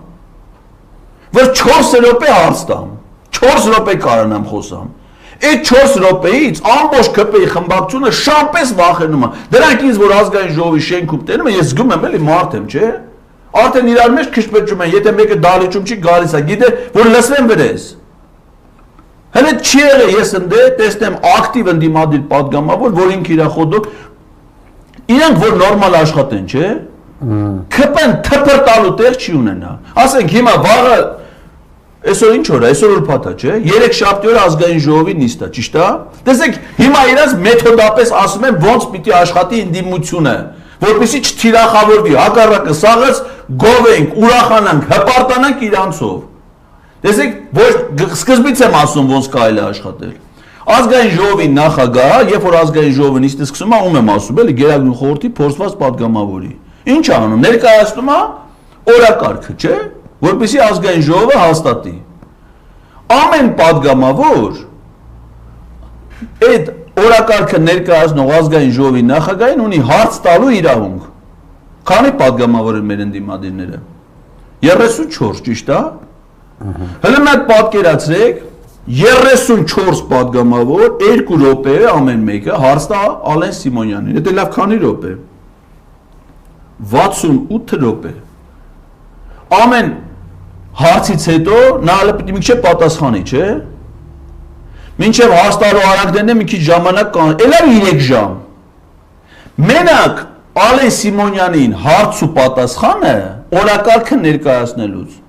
Որ 4 րոպե հարց տամ, 4 րոպե կարանամ խոսամ։ Այդ 4 րոպեից ամբողջ ԿՊ-ի խմբակցությունը շամպես վախենում է։ Դրանք ինձ որ ազգային ժողովի շենքում տենում են, ես զգում եմ էլի մարդ եմ, չէ՞։ Արդեն իրար մեջ քշպեճում են, եթե մեկը դալիճում չի գալիս է, գիտե, որ լսվեն վրես։ Հələ չի եղել ես ընդ տեսնեմ ակտիվ ընդդիմադիր պատգամավոր, որ ինքը իր խոդով իրանք որ նորմալ աշխատեն, չէ՞։ ԿՊ-ն թփրտալու տեղ չի ունենա։ Ասենք հիմա վաղը այսօր ինչ օր է, այսօր ուրբաթ է, չէ՞։ 3 շաբթի օրը ազգային ժողովի նիստ է, ճիշտ է։ Տեսեք, հիմա իրանց մեթոդապես ասում են ոնց պիտի աշխատի ընդդիմությունը, որպեսզի չթիրախավորվի, հակառակը սաղից գովենք, ուրախանանք, հպարտանանք իրանցով։ Տեսեք, ոչ սկզբից եմ ասում ոնց կարելի է աշխատել։ Ազգային ժողովի նախագահը, երբ որ ազգային ժողովը նիստը սկսում է, ում եմ ասում, էլի Գերագույն խորհրդի փորձված պատգամավորի։ Ինչ է անում, ներկայացնում է օրակարգը, չէ՞, որպեսզի ազգային ժողովը հաստատի։ Ամեն պատգամավոր այդ օրակարգը ներկայացնող ազգային ժողովի նախագահին ունի հարց տալու իրավունք։ Քանի պատգամավոր են մեր ընդդիմադիրները։ 34, ճիշտ է։ Հələ մենք պատկերացրեք 34 պատգամավոր 2 րոպե ամեն մեկը հարց տա Ալեն Սիմոնյանին։ Դա լավ քանի րոպե։ 68 րոպե։ Ամեն հարցից հետո նա պիտի մի քիչ պատասխանի, չէ՞։ Մինչև հաստարու արագներն է մի քիչ ժամանակ կան, էլա 3 ժամ։ Մենակ Ալեն Սիմոնյանին հարց ու պատասխանը օրակարգը ներկայացնելուց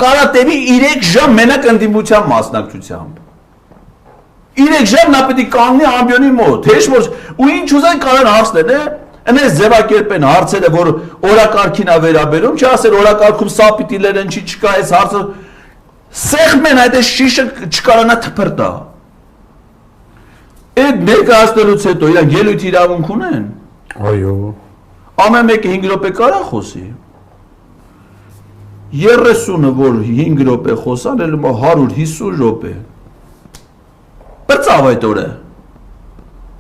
կարա տևի 3 ժամ մենակ ընդդիմության մասնակցությամբ։ 3 ժամ նա պետք է կանգնի ամբիոնի մոտ, հեշտ որ ու ինչ ուզեն կարան հարցնել, այնպես ձևակերպեն հարցերը, որ օրակարգին է վերաբերում, չասել օրակարգում սա պիտի լերեն չի չկա, այս հարցը սեղմեն այդ շիշը չկարանա թփրտա։ Այդ ներկայացնելուց հետո իրանք ելույթ իրավունք ունեն։ Այո։ Ամեն մեկը 5 րոպե կարա խոսի։ 30-ը որ 5 րոպե խոսան, ելում 150 րոպե։ Բրծավ այդ օրը։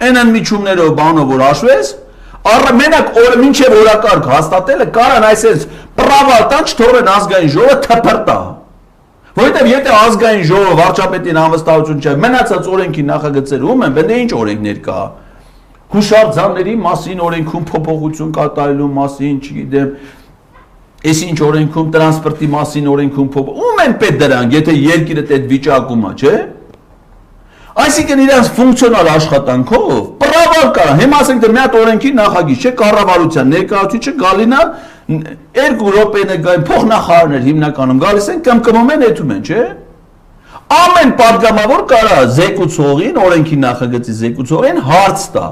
Այն միջումներով բանով որ հաշվես, Առ մենակ օրը մինչև օրակարգ հաստատելը կարան այսպես պրավալ տան չթողեն ազգային ժողովը թփրտա։ Որովհետև եթե ազգային ժողովը վարչապետին անվստահություն չէ, մնացած օրենքի նախագծերը ում են, բնե ինչ օրենքներ կա։ Հուշարձանների մասին օրենքում փոփոխություն կատարելու մասին, չգիտեմ, այս ինչ օրենքում տրանսպորտի մասին օրենքում ում են պետք դրանք, եթե երկիրը այդ վիճակում է, չէ՞։ Այսինքն իրենց ֆունկցիոնալ աշխատանքով պրավալ կա, հիմա ասենք դե մի հատ օրենքի նախագիծ չէ, կառավարության ներկայացուցիչը գալինա 2 րոպեներ գային փոխնախարարներ հիմնականում գալիս են կմկմում են էթում են, չէ՞։ Ամեն պատգամավոր կարա զեկուցողին, օրենքի նախագծի զեկուցողին հարց տա։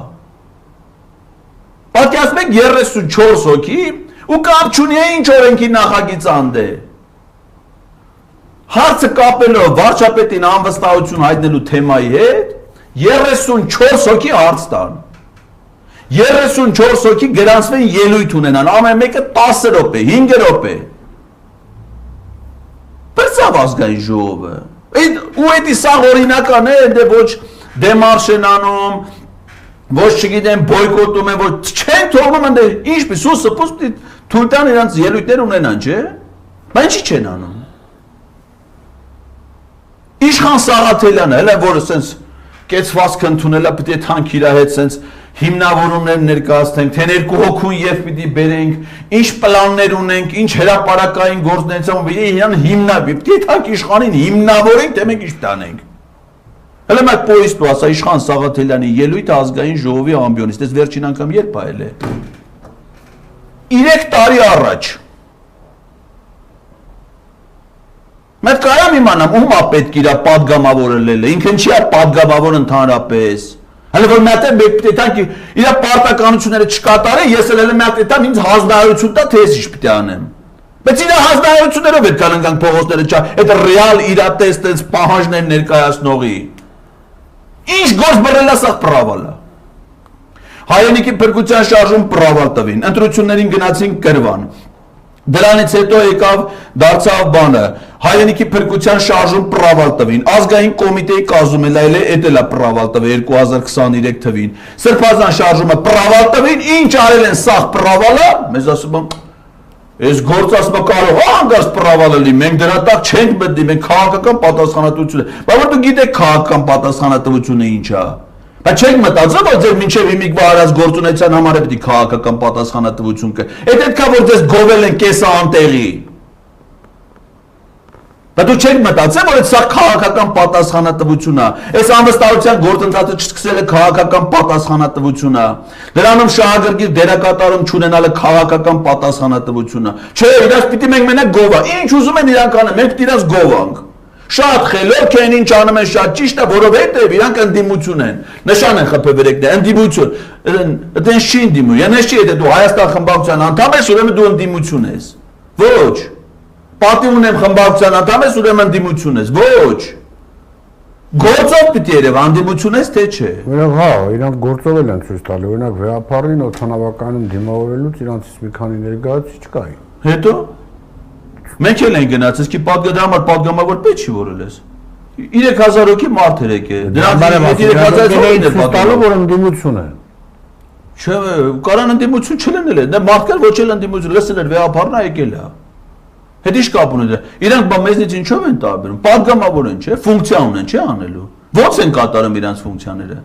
Պատկերացնեք 34 հոգի ու կապ չունի ինչ օրենքի նախագիծ անդե։ Հարցը կապելով վարչապետին անվստահություն հայտնելու թեմայի հետ 34 հոգի հարց տան։ 34 հոգի գրանցվեն ելույթ ունենան, ամեն մեկը 10 րոպե, 5 րոպե։ Բերցավ ազգային ժողովը։ Ու էդի սաղ օրինական է, դե ոչ դեմարշ են անում, ոչ չգիտեմ բոյկոտում են, ոչ չեն թողնում են, դե ինչպես ու սպուս թույլ տան իրանց ելույթներ ունենան, չէ՞։ Բայց ինչի չեն անում։ Իշխան Սաղաթելյանը, հələ որ սենց կեցվածքը ընդունելա պիտի է թանք իրա հետ սենց հիմնավորումներ ներկայացնենք, թե 2 հոգուն եւ պիտի բերենք, ինչ պլաններ ունենք, ինչ հրապարակային գործունեություն պիտի իրան պիտի թանք իշխանին հիմնավորենք, թե մենք ինչ տանենք։ Հələ մեկ պոյիստ ու ասա Իշխան Սաղաթելյանի ելույթը ազգային ժողովի ամբիոնից, դες վերջին անգամ երբ այլ է։ 3 տարի առաջ։ Մենք կարամ իմանամ ում է պետք իրա պատգամավորը լելը, ինքն չի է պատգամավոր ընդհանրապես։ Հələ որ մի հատ է պետք է տանք իրա պարտականությունները չկատարի, ես էլ մի հատ տամ ինձ հանձնարարություն տա, թե ես ինչ պետք է անեմ։ Բայց իրա հանձնարարություններով էլ կան ընկանք փողոցները չա, այդ ռեալ իրա տեստ այս պահանջներ ներկայացնողի։ Ինչ գործ բերելա սա պրավալա։ Հայրենիքի փրկության շարժում պրավալ տվին, ընտրություններին գնացին կրվան։ Դրանից հետո եկավ դարձավ բանը, հայրենիքի փրկության շարժում պրավալ տվին, ազգային կոմիտեի կազմում էլ այլ է, էդ էլա պրավալ տվի 2023 թվին, սրբազան շարժումը պրավալ տվին, ինչ արել են սաղ պրավալը, մեզ ասում են, ես գործ ասում եմ կարող հանգարց պրավալը լի, մենք դրա տակ չենք մտնի, մենք քաղաքական պատասխանատվություն է, բայց որ դու գիտեք քաղաքական պատասխանատվությունը ինչ է, բայց չենք մտածում, որ ձեր մինչև հիմիկվա արած գործունեության համար է պետք է քաղաքական պատասխանատվություն կա։ Այդ հետքա որ ձեզ գովել են կեսը անտեղի։ Բայց դու չենք մտածում, որ սա քաղաքական պատասխանատվություն է։ Այս անվստահության գործընթացը չսկսել է քաղաքական պատասխանատվություն է։ Դրանում շահագրգիռ դերակատարում չունենալը քաղաքական պատասխանատվություն է։ Չէ, իրանց պիտի մենք մենակ գովա։ Ինչ ուզում են իրանք անեն, մենք պիտի իրանց գովանք։ Շատ խելոք են ինչ անում են շատ ճիշտ է, որովհետև իրանք ընդդիմություն են։ Նշան են ԽՓՎ-ն, ընդդիմություն։ Այդպես չի ընդդիմում։ Յանես չի եթե դու Հայաստան խմբակցության անդամ ես, ուրեմն դու ընդդիմություն ես։ Ոչ։ Պատիվ ունեմ խմբակցության անդամ ես, ուրեմն ընդդիմություն ես։ Ոչ։ Գործով պիտի երևա ընդդիմություն ես, թե չէ։ Օրինակ հա, իրանք գործով են ցույց տալի, օրինակ վեհապարին օդանավականում դիմավորելուց իրանցից մի քանի ներկայացուցիչ չկային։ Հետո մենք էլ ենք գնացել, իսկ պատգամավոր պատգամավոր պետք չի որել ես։ 3000 հոգի մարդ էր եկել։ Դրանից 3000 հոգին է պատալու, որ ընդդիմություն է։ Չէ, կարան ընդդիմություն չլինել է։ Դա մարդկան ոչ էլ ընդդիմություն, լսել էր վեհապարնա եկել է։ Հետ ի՞նչ կապ ունի դրա։ Իրանք բա մեզնից ինչով են տարբերում։ Պատգամավոր են, չէ՞, ֆունկցիա ունեն, չէ՞ անելու։ Ո՞նց են կատարում իրանք ֆունկցիաները։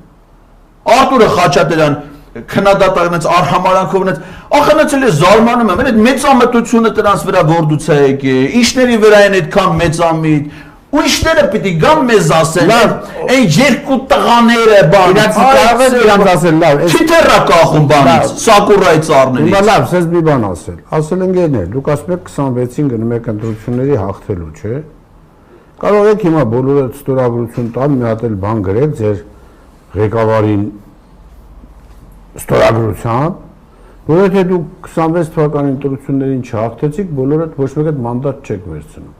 Արտուրը Խաչատրյան քննադատանից արհամարանքով նենց ախնացել է զարմանում եմ այդ մեծամտությունը դրանց վրա որդուց է եկել ինչների վրա են այդքան մեծամիտ ուրիշները պիտի գան մեզ ասեն այն երկու տղաները բան իրանց ասել լավ չի թերա կախում բանից սակուրայի ծառներից հիմա լավ սես մի բան ասել ընկերներ դուք ասում եք 26-ին գնում եք ընտրությունների հաղթելու չէ կարող եք հիմա բոլորը ստորագրություն տան մի հատ էլ բան գրեք ձեր ղեկավարին ստորագրության, որ եթե դուք 26 թվականի ընտրություններին չհաղթեցիք, բոլորդ ոչ մեկ այդ մանդատ չեք վերցնում։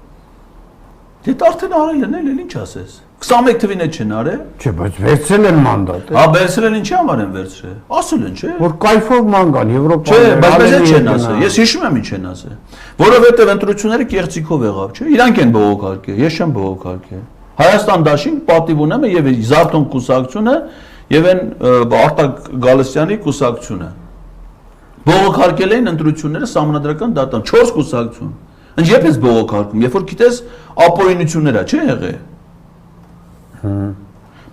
Դե արդեն արել են, էլ ինչ ասես։ 21 թվին է չեն արել։ Չէ, բայց վերցրել են մանդատ։ Հա, վերցրել են ինչի համար են վերցրել։ Ասել են, չէ։ Որ կայֆով ման կան Եվրոպայում։ Չէ, բայց ես չեն ասել։ Ես հիշում եմ ինչ են ասել։ Որովհետև ընտրությունները կեղծիքով եղավ, չէ։ Իրանք են բողոքարկել, ես չեմ բողոքարկել։ Հայաստան դաշինք պատիվ ունեմ եւ Զարթոն կուսակցությունը եւ այն Արտակ Գալստյանի կուսակցությունը։ Բողոքարկել էին ընտրությունները Սահմանադրական դատան 4 կուսակցություն։ Ինչ երբ ես բողոքարկում, երբ որ գիտես ապօրինությունները չէ եղել։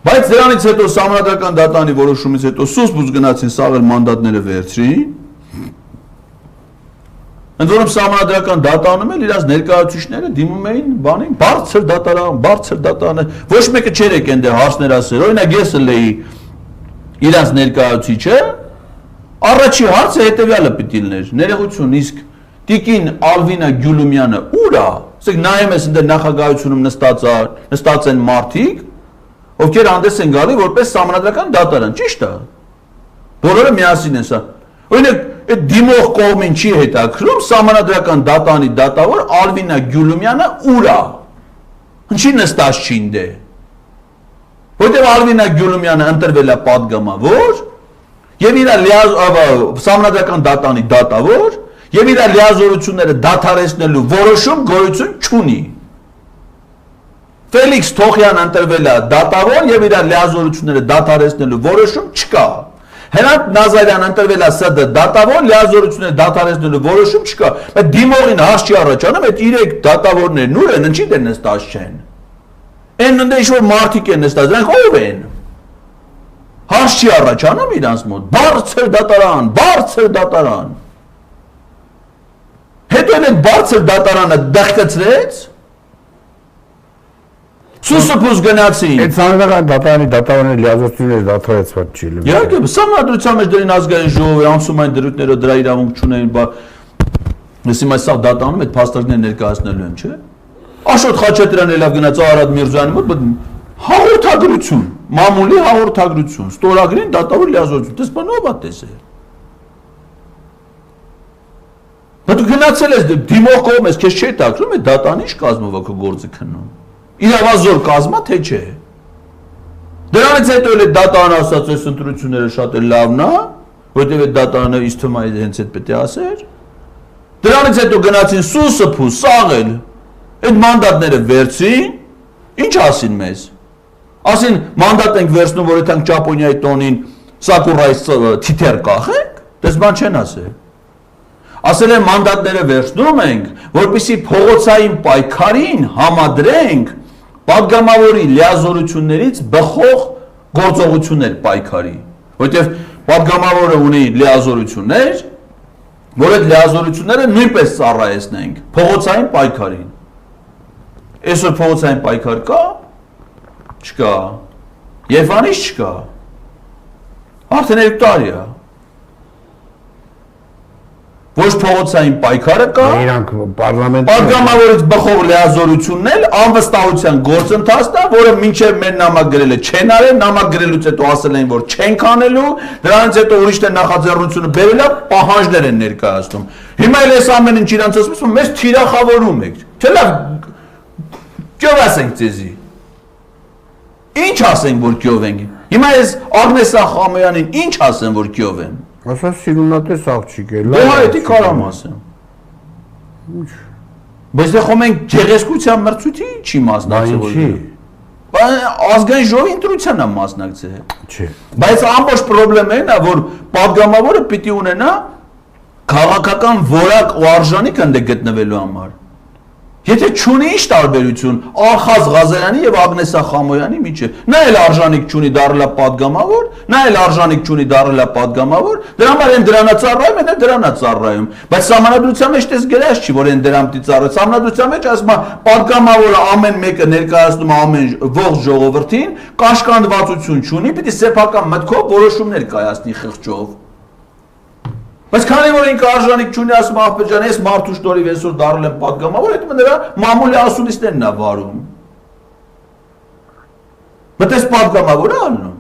Բայց դրանից հետո Սահմանադրական դատանի որոշումից հետո սուսպուս գնացին սաղել մանդատները վերցրին։ Ընդ որում Սահմանադրական դատանում էլ իրաց ներկայացուցիչները դիմում էին բանին բարձր դատարան, ոչ մեկը չէր եկել դե հարցներ ասել։ Օրինակ ես էի իրաց ներկայացուցիչը, առաջի հարցը հետևյալը պիտի լիներ. ներողություն, իսկ Տիկին Ալվինա Գյուլումյանը ուր է։ Ասեք նայում ես ընդ նախագահությունում նստած են մարդիկ, ովքեր հանդես են գալի որպես Սահմանադրական դատարան, ճիշտ է։ Բոլորը միասին են սա։ Օրինակ այդ դիմող կողմին չի հետաքրում Սահմանադրական դատանի դատավոր Ալվինա Գյուլումյանը ուր է։ Ինչի նստած չի ինձ։ Որտեղ Ալվինա Գյուլումյանը ընտրվել է պատգամավոր եւ իր Սահմանադրական դատանի դատավոր եւ իր լիազորությունները դադարեցնելու որոշում գոյություն չունի։ Ֆելիքս Թոխյանը ընտրվել է դատավոր եւ իր լիազորությունները դադարեցնելու որոշում չկա։ Հրանտ Նազարյան ընտրվել է ՍԴ դատավոր, լիազորությունները դադարեցնելու որոշում չկա։ Բայց դիմողին հաս չի առաջանում, այդ 3 դատավորներն ուր են, ինչի դեռ նստած չեն։ Այն ընդ ինչ որ մարդիկ են նստած, նրանք ով են։ Հաս չի առաջանում իրանց մոտ։ Բարձր դատարան։ Հետո այդ բարձր դատարանը դեղկացրեց։ Սուսուփուս գնացին։ Այդ Սահմանադրական դատարանի դատավորների լիազորությունները դադարեցված չի լինի։ Իհարկե, Սահմանադրության մեջ դրին ազգային ժողովի անցում այն դրույթները դրա իրավունք չունեն, ես հիմա սա դատանում այդ փաստարկները ներկայացնելու եմ, չէ՞։ Աշոտ Խաչատրյանը լավ գնաց Արադ Միրզյանի մոտ, հաղորդագրություն, մամուլի հաղորդագրություն, ստորագրին դատավոր լիազորություն, դες բանով է տեսել։ Բայց դու գնացել ես դիմող կողմ ես, քեզ չի տակրում է դատանի ինչ կազմով է քո գործը քննում։ Իրավազոր կազմա թե չէ։ Դրանից հետո էլ դատարանը ասաց այս ընտրությունները շատ է լավն է, որտեղ այդ դատարանը ինձ թվում է հենց այդ պետք է ասեր։ Դրանից հետո գնացին սուսփու, սաղել։ Այդ մանդատները վերցին, ինչ ասին մեզ։ Ասին մանդատ ենք վերցնում, որ այդքան Ճապոնիայի տոնին Սակուրայից թիթեր կախենք, դες բան չեն ասել։ Ասել են մանդատները վերցնում ենք, որպեսզի փողոցային պայքարին համադրենք պատգամավորի լիազորություններից բխող գործողություններ պայքարի, որտեղ պատգամավորը ունի լիազորություններ, որ այդ լիազորությունները նույնպես ծառայեցնենք փողոցային պայքարին։ Այսօր փողոցային պայքար կա, չկա, Երևանից չկա, արդեն 2 տարի է։ Ոչ փողոցային պայքարը կա, իրանք պարլամենտում պատգամավորից բխող լիազորությունն էլ անվստահության գործընթացն է, որը մինչև մեր նամակ գրելը չեն արել, նամակ գրելուց հետո ասել են, որ չենք անելու, դրանից հետո ուրիշներ նախաձեռնությունը բերել է, պահանջներ են ներկայացնում։ Հիմա էլ այս ամեն ինչ իրանց ասում են, մեզ թիրախավորում եք։ Չէ՞ լավ, կյով ասենք ձեզի։ Ինչ ասենք, որ կյով ենք։ Հիմա այս Աղնեսա Խամոյանին ինչ ասեն, որ կյով են։ Ասա սիրունատես աղջիկ է, լավ։ Դե դա կարամ ասեմ։ Ինչ։ Բայց դե խոմ ենք գեղեցկության մրցույթի չի մասնակցել։ Ինչի։ Ազգային ժողովի ընտրության է մասնակցել։ Չէ։ Բայց ամբողջ խնդրեմն է, որ պատգամավորը պիտի ունենա քաղաքական որակ ու արժանիք ընդ գտնվելու համար։ Եթե չունի ինչ տարբերություն Ալխազ Ղազարյանի եւ Աղնեսա Խամոյանի միջեւ, նա էլ արժանիք չունի դառնալա պատգամավոր, նա էլ արժանիք չունի դառնալա պատգամավոր, դրա համար են դրանա ծառայում, են դրանա ծառայում, բայց Սահմանադրության մեջ դες գրած չի, որ են դրան պիտի ծառայ։ Սահմանադրության մեջ ասում է պատգամավորը ամեն մեկը ներկայացնում է ամեն ողջ ժողովրդին, կաշկանդվածություն չունի, պիտի սեփական մտքով որոշումներ կայացնի խղճով։ Բայց քանի որ ինքը արժանիք չունի, ասում աղբեջան, ես մարդու շնորհիվ այսօր դառել եմ պատգամավոր, այդ նրա մամուլի ասուլիսներն է վարում։ Բայց այս պատգամավոր է ալնում։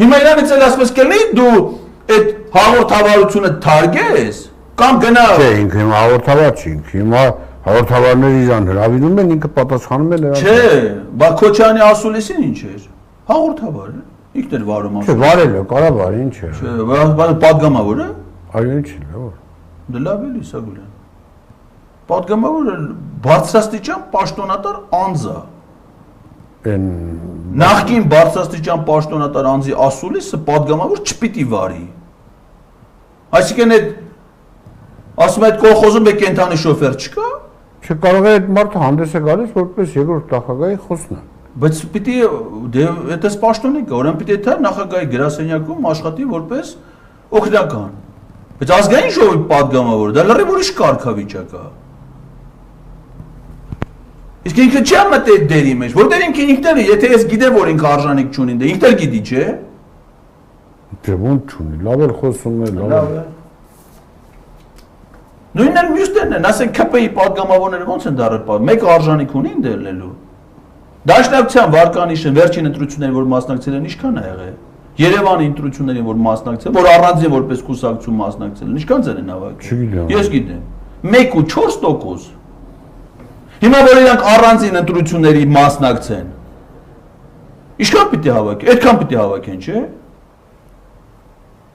Հիմա իրանից էլ ասպես կլինի դու այդ հաղորդավարությունը թարգես կամ գնա։ Չէ, ինքը հիմա հաղորդավար չի, հիմա հաղորդավարները իրան հրավիրում են, ինքը պատասխանում է նրանց։ Չէ, բա Քոչյանի ասուլիսին ինչ էր։ Հաղորդավար է։ Ինքն էր վարում ասում։ Չէ, վարել է, կարաբար, ինչ է։ Չէ, բայց պատգամավոր է։ Այո, ինչ է, լավ։ Դե լավ էլի, Սագուլյան։ Պատգամավորը բարձրաստիճան պաշտոնատար անձ է։ Նախկին բարձրաստիճան պաշտոնատար անձի ասուլիսը պատգամավոր չպիտի վարի։ Այսինքն այդ ասում այդ կողոզում է կենթանի շոֆեր չկա։ Չկարող է այդ մարդը հանդես է գալիս որպես երկրորդ նախագահի խոսնակ։ Բայց պիտի դա սպաշտոնիկ է, ուրեմն պիտի թե նախագահի գրասենյակում աշխատի որպես օգնական։ Բայց ազգային ժողովի պատգամավոր, դա լրիվ ուրիշ կարգավիճակ է։ Իսկ ինքը չի մտել դերի մեջ, որտեղ ինքը ինքն է, եթե ես գիտեմ, որ ինքը արժանիք չունի, դա ինքն էլ գիտի, չէ՞։ Դե ոնց չունի, լավ էլ խոսում է, լավ է։ Նույնն էլ մյուսներն են, ասենք ԿՊ-ի պատգամավորները ոնց են դարել, մեկը արժանիք ունի դերլելու։ Դաշնակցության վարկանիշը վերջին ընտրություններին, որ մասնակցել են, ինչքան է եղել։ Երևանի ընտրություններին, որ մասնակցել, որ առանձին որպես կուսակցություն մասնակցել են, ինչքան ձեր են հավաքել։ Չգիտեմ։ Ես գիտեմ։ 1.4%։ Հիմա որ իրանք առանձին ընտրությունների մասնակցեն, ինչքան պիտի հավաքեն, այդքան պիտի հավաքեն, չէ՞։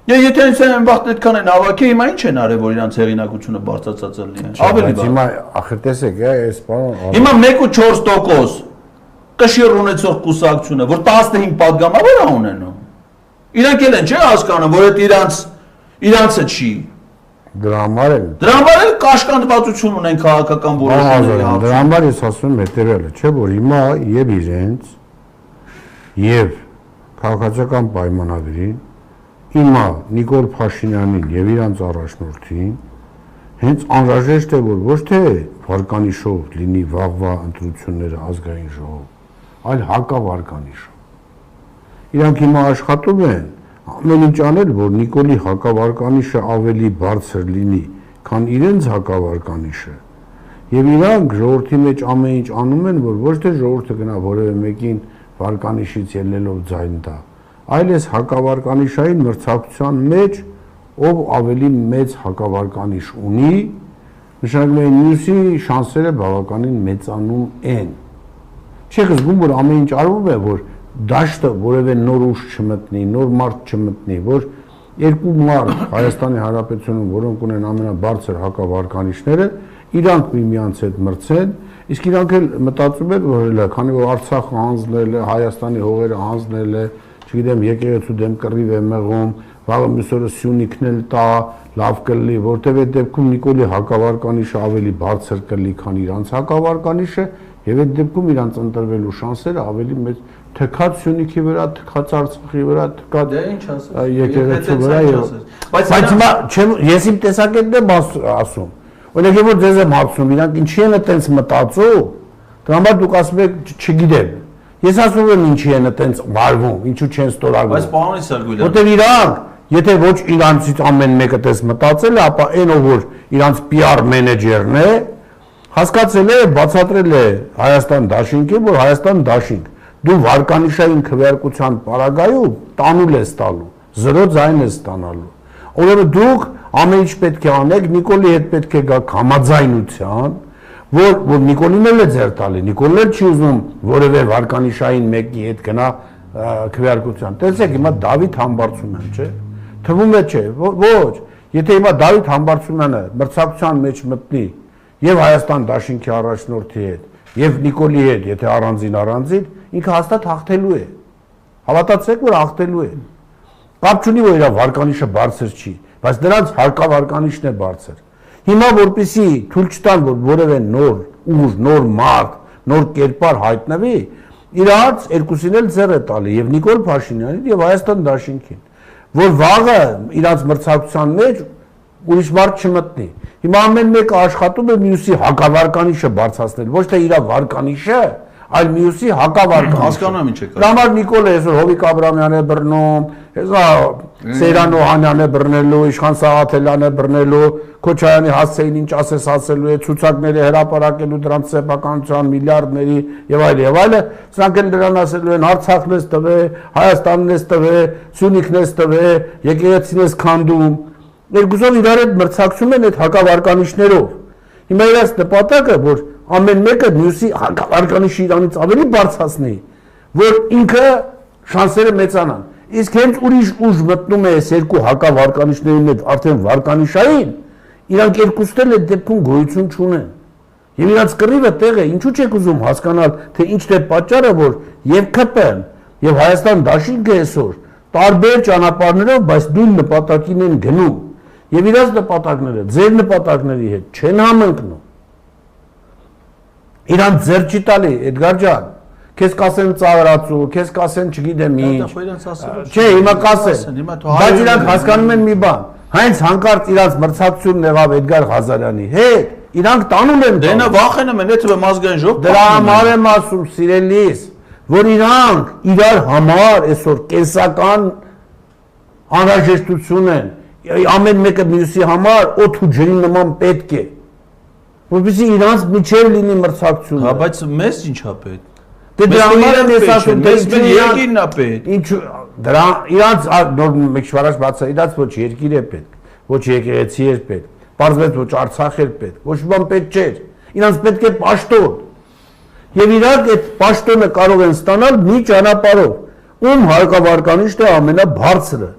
Եթե այն վաղտ այդքան են հավաքել, հիմա ինչ են արել, որ իրանք հեղինակությունը բարձրացած լինի։ Ավելի բան։ Հիմա ախր տեսեք, այս բանը։ Հիմա 1.4% կշիռ ունեցող կուսակցությունը, որ 15 պատգամավոր է ունենում։ Իրանք էլ են, չէ՞ հասկանում, որ այդ իրանցը չի։ Դրա համար էլ։ Դրա համար էլ կաշկանդվածություն ունեն քաղաքական որոշումների հարցում։ Դրա համար ես ասում եմ հետևյալը, չէ՞ որ հիմա եւ իրենց եւ քաղաքացիական պայմանագրին հիմա Նիկոլ Փաշինյանին եւ իրանց առաջնորդին հենց անհրաժեշտ է որ ոչ թե վարկանիշով լինի վաղվա ընտրությունները ազգային ժողով, այլ հակավարկանիշով։ Իրանք հիմա աշխատում են ամեն ինչ անել, որ Նիկոլի հակավարկանիշը ավելի բարձր լինի, քան իրենց հակավարկանիշը։ Եվ իրանք ժողովրդի մեջ ամեն ինչ անում են, որ ոչ թե ժողովուրդը գնա որևէ մեկին վարկանիշից ելնելով ձայն տա, այլ այս հակավարկանիշային մրցակցության մեջ ով ավելի մեծ հակավարկանիշ ունի, նշանակում է մյուսի շանսերը բավականին մեծանում են։ Չեք զգում, որ ամեն ինչ արվում է, որ դաշտը որևէ նոր ուժ չմտնի, նոր մարդ չմտնի, որ երկու մարդ Հայաստանի Հանրապետությունում, որոնք ունեն ամենաբարձր հակավարկանիշները, իրանք միմյանց հետ մրցեն, իսկ իրանք էլ մտածում են, որ քանի որ Արցախը հանձնել է, Հայաստանի հողերը հանձնել է, չգիտեմ, եկեղեցու դեմ կռիվ է մեղում, վաղը մյուս օրը Սյունիքն էլ տա, լավ կլինի, որտեղ այդ դեպքում Նիկոլի հակավարկանիշը ավելի բարձր կլինի, քան իրանց հակավարկանիշը, եւ այդ դեպքում իրանց ընտրվելու շանսերը ավելի մեծ թքած Սյունիքի վրա, թքած Արցախի վրա, թքած եկեղեցու վրա եւ բայց հիմա ես իմ տեսակետն եմ ասում։ Օրինակ որ ձեզ եմ հարցնում, իրանք ինչի են այտենց մտածում, դրա համար դուք ասում եք չգիտեմ։ Ես ասում եմ ինչի են այտենց վարվում, ինչու չեն ստորագրում։ Բայց պարոն Իսարգույլյան, որտեղ իրանք, եթե ոչ իրանցից ամեն մեկը այտենց մտածել է, ապա այն ով որ իրանց PR մենեջերն է, հասկացել է, բացատրել է Հայաստան դաշինքին, որ Հայաստան դաշինք դու վարկանիշային քվեարկության պարագայում տանուլ ես տալու, 0 ձայն ես ստանալու։ Ուրեմն դուք ամեն ինչ պետք է անեք, Նիկոլի հետ պետք է գաք համաձայնության, որ Նիկոլին էլ է ձեր տալի, Նիկոլն էլ չի ուզում որևէ վարկանիշային մեկի հետ գնա քվեարկության։ Տեսեք, հիմա Դավիթ Համբարձումյան, չէ՞։ Թվում է չէ, ոչ։ Եթե հիմա Դավիթ Համբարձումյանը մրցակցության մեջ մտնի եւ Հայաստան դաշինքի առաջնորդի հետ, եւ Նիկոլի հետ, եթե առանձին, ինքը հաստատ հաղթելու է։ Հավատացեք, որ հաղթելու է։ Կապ չունի, որ իր վարկանիշը բարձր չի, բայց նրանց հարկավարկանիշն է բարձր։ Հիմա որպեսի թույլ չտան, որ որևէ նոր ուժ, նոր մարդ, նոր կերպար հայտնվի, իրանց երկուսին էլ ձեռ է տալի, եւ Նիկոլ Փաշինյանին եւ Հայաստան դաշինքին, որ վաղը իրանց մրցակցության մեջ ուրիշ մարդ չմտնի։ Հիմա ամեն մեկը աշխատում է մյուսի հակավարկանիշը բարձրացնել, ոչ թե իր վարկանիշը, այլ մյուսի հակավարկանիշը։ Հասկանում եմ ինչ եք ասում։ Դրա համար Նիկոլը այսօր Հովիկ Աբրամյանն է բռնում, հեսա Սեյրան Օհանյանն է բռնելու, Իշխան Սաղաթելյանն է բռնելու, Քոչարյանի Հասցեին ինչ ասես ասելու է, ցուցակները հրապարակելու դրանց սեփականության միլիարդների եւ այլը, սրանք էլ դրան ասելու են Արցախն էս տվե, Հայաստանն էս տվե, Սյունիքն էս տվե, եկեղեցին էս քանդում։ Երկուսով իրար հետ մրցակցում են այդ հակավարկանիշներով։ Հիմա իրաց նպատակը, որ ամեն մեկը մյուսի հակավարկանիշը իրանից ավելի բարձրացնի, որ ինքը շանսերը մեծանան։ Իսկ հենց ուրիշ ուժ մտնում է այս երկու հակավարկանիշների մեջ արդեն վարկանիշային, իրանք երկուսն էլ այդ դեպքում գոյություն չունեն։ Եվ իրանց կռիվը տեղ է, ինչու չեք ուզում հասկանալ, թե ինչն է պատճառը, որ եւ ԿՊ-ն եւ Հայաստան դաշինքը այսօր տարբեր ճանապարհներով, բայց նույն նպատակին են գնում։ եւ իրաց նպատակները ձեր նպատակների հետ չեն համընկնում։ Իրանց ձեր չի տալի, Էդգար ջան, քեզ կասեն ծաղրացու, քեզ կասեն չգիտեմ ինչ։ Չէ, հիմա կասեն։ Բայց իրանք հասկանում են մի բան, հենց հանկարծ իրանց մրցակցությունն եղավ Էդգար Ղազարյանի հետ, իրանք տանում են։ Դե նա վախենում են, եթե ազգային ժողով։ Դրա համար եմ ասում, սիրելիս, որ իրանք իրար համար այսօր կենսական անհրաժեշտություն են, ամեն մեկը մյուսի համար օդ ու ջրի նման պետք է, որպեսզի իրանց միջև լինի մրցակցությունը։ Հա, բայց մեզ ինչա պետք։ Դե դրա համար եմ ես ասում, դե մեր երկիրն է պետք։ Ինչ դրա իրանց նոր մեկ շվարաշ բացա, իրանց ոչ երկիր է պետք, ոչ եկեղեցի է պետք, պարզվեց ոչ Արցախ է պետք, ոչ մի բան պետք չէր։ Իրանց պետք է պաշտոն։ Եվ իրանք այդ պաշտոնը կարող են ստանալ մի ճանապարհով, ում հարկավարկանիշն է ամենաբարձրը։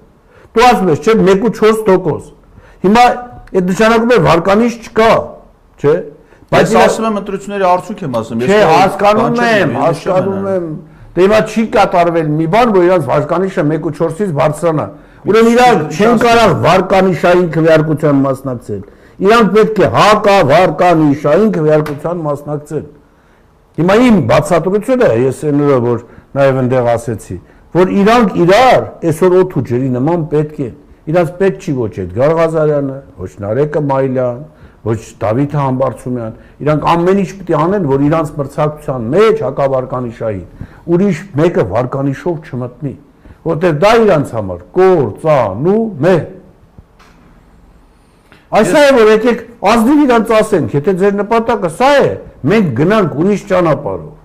Դու ասում ես, չէ, 1.4%։ Հիմա այդ նշանակում է վարկանիշ չկա, չէ՞։ Բայց ասում եմ ընտրությունների արդյունք եմ ասում։ Չէ, հասկանում եմ։ Դե հիմա չի կատարվել մի բան, որ իրանց վարկանիշը 1.4-ից բարձրանա։ Ուրեմն իրանք չեն կարող վարկանիշային քվեարկության մասնակցել։ Իրանք պետք է հակավարկանիշային քվեարկության մասնակցել։ Հիմա իմ բացատրությունը, ես այնուր որ նաև այնտեղ ասեցի, որ իրանք իրար այսօր օդ ու ջրի նման պետք է։ Իրանց պետք չի ոչ Էդգար Ղազարյանը, ոչ Նարեկը Մայլյան, ոչ Դավիթ Համբարձումյան, իրանք ամեն ինչ պետք է անեն, որ իրանց մրցակցության մեջ հակավարկանիշային ուրիշ մեկը վարկանիշով չմտնի, որտեղ դա իրանց համար կործանում է։ Այս է որ եկեք ազնիվ իրանց ասենք, եթե ձեր նպատակը սա է, մենք գնանք ուրիշ ճանապարհով։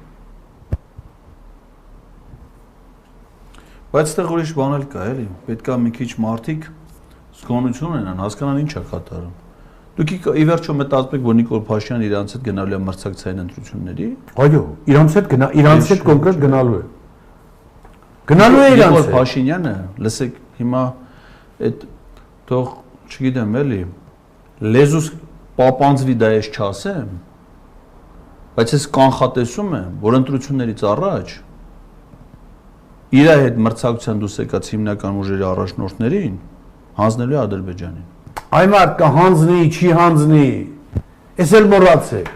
Բայց այդտեղ ուրիշ բան էլ կա, էլի, պետք է մի քիչ մարդիկ զգոնություն ունենան, հասկանան ինչ է կատարում։ Դուք ի վերջո մտածում եք, որ Նիկոլ Փաշինյանը իրանց հետ գնալու է մրցակցային ընտրությունների։ Այո, իրանց հետ կոնկրետ գնալու է։ Գնալու է իրանց հետ։ Նիկոլ Փաշինյանը, լսեք, հիմա այդ թող, չգիտեմ, էլի, լեզուս պապանձվի դա ես չասեմ, բայց ես կանխատեսում եմ, որ ընտրություններից առաջ իր հետ մրցակցության դուրս եկած հիմնական ուժերի առաջնորդներին հանձնելու է Ադրբեջանին։ Այ մարդ կհանձնի, չի հանձնի, ես էլ մոռացեք,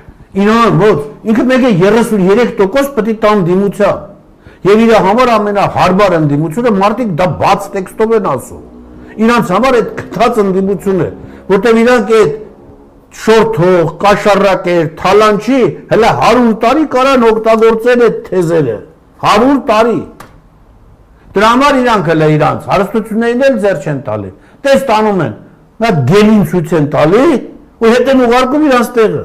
իրան ոչ, ինքը մեկ է 33% պետք է տան դիմության, և իր համար ամենահարմար ընդդիմությունը մարդիկ դա բաց տեքստով են ասում, իրանց համար այդ կթած ընդդիմություն է, որտև իրանք այդ շորթող, կաշառակեր, թալանչի, հելա 100 տարի կարան օգտագործել այդ թեզերը, 100 տարի, դրա համար իրանք հելա իրանց, հարստություններին էլ ձեր չեն տալի, տես տանում են, նա գելին ցույց են տալի ու հետ են ուղարկում իրանց տեղը։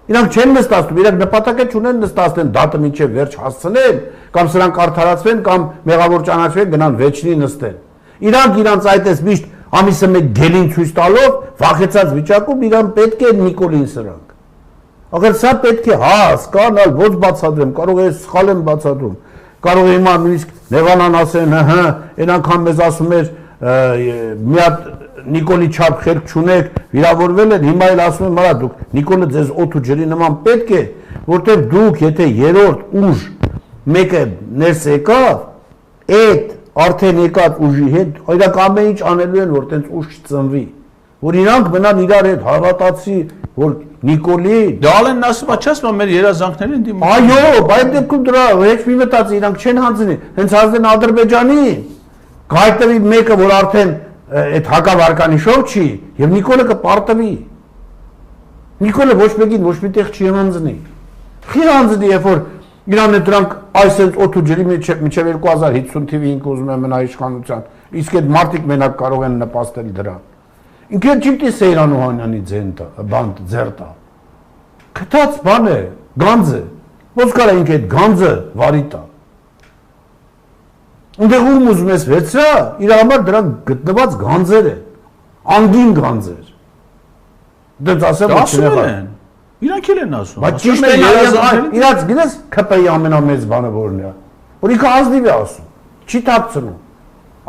Իրանք չեն նստացնում, իրանք նպատակ չունեն նստացնեն դատը մինչև վերջ հասցնեն, կամ սրանք արդարացվեն, կամ մեղավոր ճանաչվեն, գնան վեճնի նստեն։ Իրանք իրանց այդպես միշտ ամիսը մեկ գելին ցույց տալով, վախեցած վիճակում իրան պետք է Նիկոլին սրանք։ Ախր սա պետք է հասկանալ, ոչ բացատրեմ, կարող է սխալ եմ բացատրում։ Կարող է հիմա նույնիսկ Նեղանան ասեն, հա, այն անգամ մեզ ասում էր մի հատ Նիկոլի չափ խելք չունեք, վիրավորվել են, հիմա էլ ասում եմ, արա դուք Նիկոլը ձեզ օդ ու ջրի նման պետք է, որտեղ դուք եթե երրորդ ուժ մեկը ներս եկավ, այդ արդեն եկած ուժի հետ, իրենք ամեն ինչ անելու են, որ տենց ուժ չծնվի, որ իրանք մնան իրար հետ հավատացի, որ Նիկոլի Դալեն ասում է, չես մա մեր երազանքների են դիմում։ Այո, բայց դեպքում դրա ոչ մի մտածի, իրանք չեն հանձնի, հենց հանձնեն Ադրբեջանին, կհայտնվի մեկը, որ արդեն այդ հակավարկանիշով չի, եւ Նիկոլը կպարտվի։ Նիկոլը ոչ մեկին ոչ մի տեղ չի հանձնի։ Չի հանձնի, երբ որ իրան է դրանք այսպես օդ ու ջրի միջև 2050 թվականին ինքը ուզում է մնա իշխանության, իսկ այդ մարդիկ մենակ կարող են նպաստել դրան։ Ինքը չի պիտի Սեյրան Օհանյանի բանդ ձերտա։ Քթած բան է, գանձ է։ Ոնց կարա ինքը այդ գանձը վարի տա։ Ունդեղ ում ուզում ես վերցրա, իր համար դրանք գտնված գանձեր են, անգին գանձեր։ Դենց ասեմ, որ չնեղա։ Իրանք էլ են ասում։ Բայց ճիշտ է, իրաց գնաց ԿՊ-ի ամենամեծ բանը որն է, որ ինքը ազնիվ է ասում, չի թաքցնում,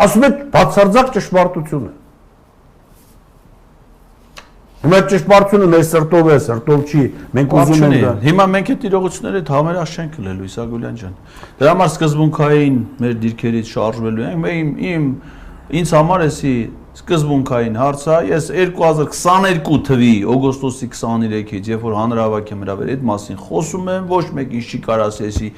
ասում է բացարձակ ճշմարտությունը։ Հիմա ճշմարտությունը մեր սրտով է, սրտով չի, մենք ուզում ենք դա։ Հիմա մենք այդ իրողությունները համերաս չենք կլելու, Իսա Գուլյան ջան։ Դրա համար սկզբունքային մեր դիրքերից շարժվելու ենք, ինձ համար էսի սկզբունքային հարց է, ես 2022 թվի օգոստոսի 23-ից, երբ որ հանրահավաք եմ հրավիրել, այդ մասին խոսում եմ, ոչ մեկին չի կարող ասեցի,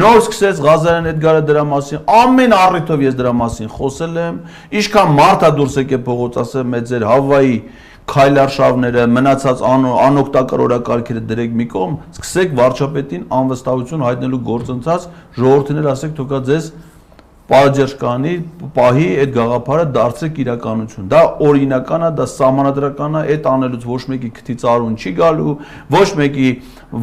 նոր սկսեց Ղազարյան Էդգարը դրա մասին, ամեն առիթով ես դրա մասին խոսել եմ, ինչքան մարդ է դուրս եկել փողոց, ասեմ, այդ ձեր Հավայի քայլարշավները, մնացած անօգտակար օրակարգերը դրեք մի կողմ, սկսեք վարչապետին անվստահություն հայտնելու գործընթաց, ժողովրդին ասեք, թողա ձեզ Պարաջերկանի պահի այդ գաղափարը դարձեք իրականություն։ Դա օրինական է, դա սահմանադրական է, այդ անելուց ոչ մեկի քթից արուն չի գալու, ոչ մեկի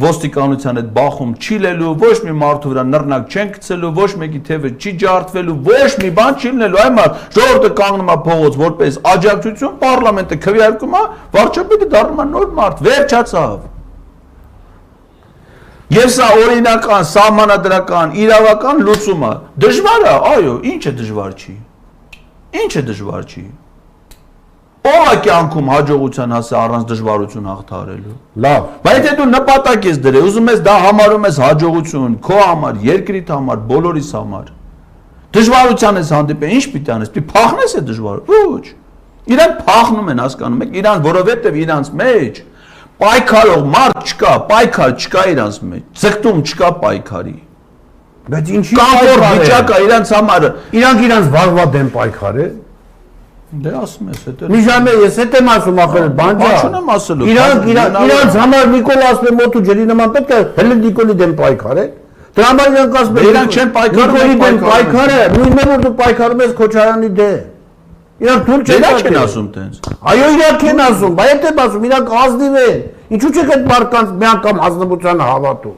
ոստիկանության այդ բախում չի լելու, ոչ մի մարդու վրա նռնակ չեն գցելու, ոչ մեկի թևը չի ջարդվելու, ոչ մի բան չի լինելու։ Այ մարդ ժողովուրդը կանգնում է փողոց որպես աջակցություն, պարլամենտը քվեարկում է, վարչապետը դառնում է նոր մարդ, վերջացավ։ Եվ սա օրինական, սահմանադրական, իրավական լուծումը դժվար է, այո, ինչ է դժվար չի։ Ինչ է դժվար չի։ Ո՞վ է կյանքում հաջողության հասել առանց դժվարություն հաղթահարելու։ Լավ։ Բայց եթե դու նպատակ ես դրել, ուզում ես դա համարում ես հաջողություն, քո համար, երկրիդ համար, բոլորիս համար։ Դժվարության ես հանդիպել, ինչ պիտի անես, պիտի փախնես այդ դժվարությունը։ Ոչ։ Իրանք փախնում են, հասկանում եք, իրանք որովհետև իրանք մեջ պայքարող մարդ չկա, պայքար չկա իրանց մեջ, ձգտում չկա պայքարի։ Բայց ինչի կամոր վիճակա իրանց համար, իրանք իրանց վարվա դեմ պայքար է։ Դե ասում ես, հետո։ Մի ժամ է, ես հետ եմ ասում, ախր բանջա։ Բան չունեմ ասելու։ Իրանց համար Նիկոլ ասում է մոտ ու ջրի նման պետք է հենց Նիկոլի դեմ պայքար է։ Դրա համար իրանք ասում են իրանք չեն պայքարում, Նիկոլի դեմ պայքար է, նույնն է որ դու պայքարում ես Քոչարյանի դեմ։ Իրանք թույլ չեն ասում տենց։ Այո, իրանք են ասում, բայց եթե ասում, իրանք ազնիվ են։ Ինչու՞ չեք այդ մարդկանց մի անգամ ազնվությանը հավատում։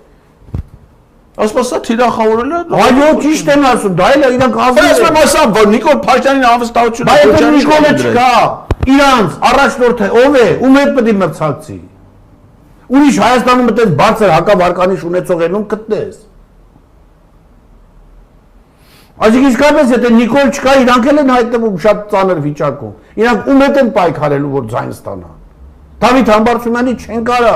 Ասպասա թիրախավորել է։ Այո, ճիշտ են ասում, դա էլ է իրանք ազնիվ են։ Ես եմ ասում, որ Նիկոլ Փաշինյանին անվստահություն Բայց եթե Նիկոլը չկա, իրանց առաջնորդը ով է, ում հետ պետք է մրցակցի։ Ուրիշ Հայաստանում այդպես բարձր հակավարկանիշ ունեցող ելուն գտնես։ Այսինքն իսկապես եթե Նիկոլ չկա, իրանք էլ են հայտնվում շատ ծանր վիճակում։ Իրանք ում հետ են պայքարելու, որ ձայն ստանան։ Դավիթ Համբարձումյանի չեն կարա։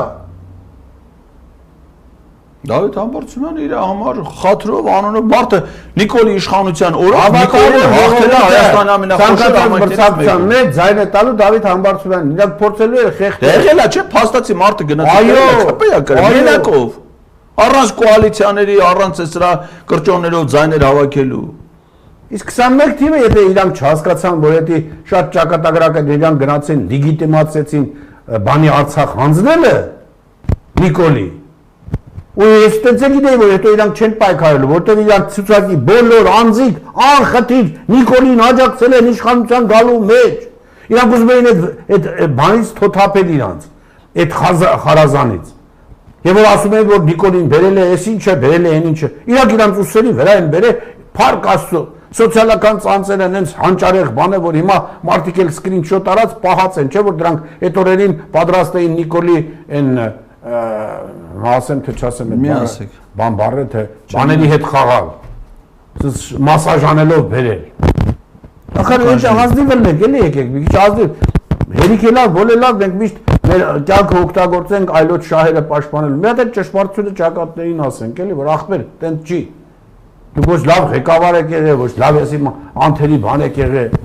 Դավիթ Համբարձումյանը իր համար խաթրով անունով մարդը Նիկոլի իշխանության օրոք Նիկոլին հաղթել է Հայաստանի ամենախոշոր համայնքներից մեջ ձայն է տալու Դավիթ Համբարձումյանին։ Իրանք փորձելու են խեղդել։ Եղել է, չէ՞, փաստացի մարդը գնաց մենակով առանց կոալիցիաների, առանց սրա կրճոններով ձայներ հավաքելու։ Իսկ 21 թիվը եթե իրանք չհասկացան, որ դա շատ ճակատագրակ է, իրանք գնացին լեգիտիմացեցին բանի Արցախ հանձնելը Նիկոլի։ Ու ես ստեցել գիտեի, որ հետո իրանք չեն պայքարելու, որտեղ իրանք ցուցակի բոլոր անձիկ անխտիր Նիկոլին աջակցել են իշխանության գալու մեջ։ Իրանք ուզում էին այդ բանից թոթափել իրանց, այդ խարազանից։ Եվ որ ասում են, որ Նիկոլին բերել է, էս ինչ է, բերել է, այն ինչը։ Իրանք իրանց ուսերի վրա են բերել, փառք Աստծո, սոցիալական ծանծեր են հենց հանճարեղ բան է, որ հիմա մարդիկ էլ սկրինշոտ արած պահած են, չէ՞ որ դրանք այդ օրերին պատրաստ էին Նիկոլի այն ասեմ թե չասեմ այդ բան բառը թե բաների հետ խաղալ, մասաժ անելով բերել։ Ախր ինչ ազնիվ ելնեք, էլի եկեք, մի քիչ ազնիվ, հերիքելավ, բոլելավ, մենք միշտ մեր կյանքը օգտագործենք այլոց շահերը պաշտպանելու։ Մի հատ այդ ճշմարտությունը ճակատներին ասենք, էլի, որ ախպեր, տենց չի։ Դուք ոչ լավ ղեկավար եք եղել, ոչ լավ էսի անթերի բան եք եղել։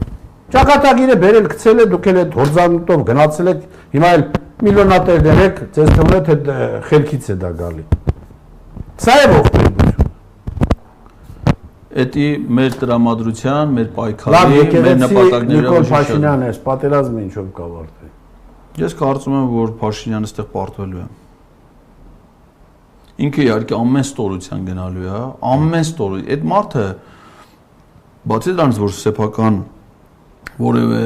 Ճակատագիրը բերել, գցել է, դուք էլ այդ հորձանուտով գնացել եք, հիմա էլ միլիոնատերներ եք, ձեզ թվում է թե խելքից է դա գալի։ Սա է ողբերգություն։ Էդի մեր տրամադրության, մեր պայքարի, մեր նպատակների Նիկոլ Փաշինյանն է, պատերազմը ինչով կավարտվի։ Ես կարծում եմ, որ Փաշինյանը այստեղ պարտվելու է։ Ինքը իհարկե ամեն ստորության գնալու է, ամեն ստոր։ Այդ մարդը բացի դրանից, որ սեփական որևէ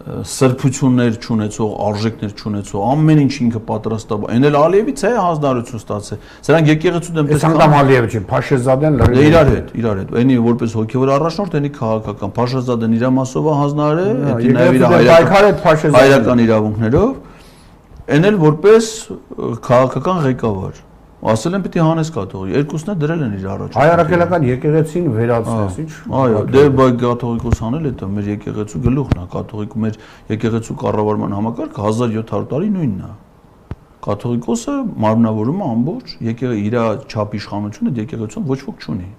սրբություններ չունեցող, արժեքներ չունեցող, ամեն ինչ ինքը պատրաստ է։ Այն էլ Ալիևից է հանձնարարություն ստացել։ Սրանք եկեղեցու դեմ տեսան կամ Ալիևը չի, Փաշեզադեն լրիվ։ Իրար հետ։ Այնի որպես հոգևոր առաջնորդ, այնի քաղաքական Փաշեզադեն իր մասով է հանձնարարել, դա նաև իր հայրական իրավունքներով, այն էլ որպես քաղաքական ղեկավար։ Ասել են պիտի հանես կաթողիկ, երկուսն է դրել են իր առաջ։ Հայարակելական եկեղեցին վերացնես, ինչ։ Այո, դե բայց կաթողիկոս անել է դա մեր եկեղեցու գլուխն է, կաթողիկու մեր եկեղեցու կառավարման համակարգը 1700 տարի նույնն է։ Կաթողիկոսը մարմնավորում է ամբողջ իր չափ իշխանությունը եկեղեցուն ոչ ոք չունի։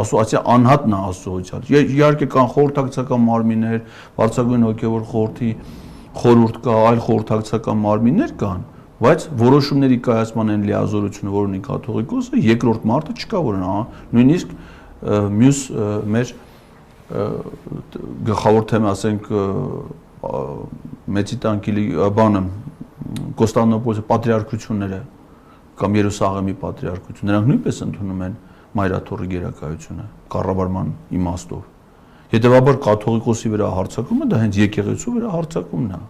ասոցիացիա անհատն է ասոցիացիա։ Իհարկե կան խորհրդակցական մարմիններ, բարձրագույն հոգևոր խորհրդի խորհուրդ կա, այլ խորհրդակցական մարմիններ կան, բայց որոշումների կայացման այն լիազորությունը, որ ունի կաթողիկոսը, երկրորդ մարդը չկա, որ նույնիսկ մյուս մեր գլխավոր թեմը, ասենք, Մեծի տանկիլի բանը Կոստանդնոպոլի պատրիարքությունները կամ Երուսաղեմի պատրիարքություն, նրանք նույնպես ընդունում են մայրաթորի գերակայությունը կառավարման իմաստով։ Հետևաբար կաթողիկոսի վրա հարձակումը դա հենց եկեղեցու վրա հարձակումն է։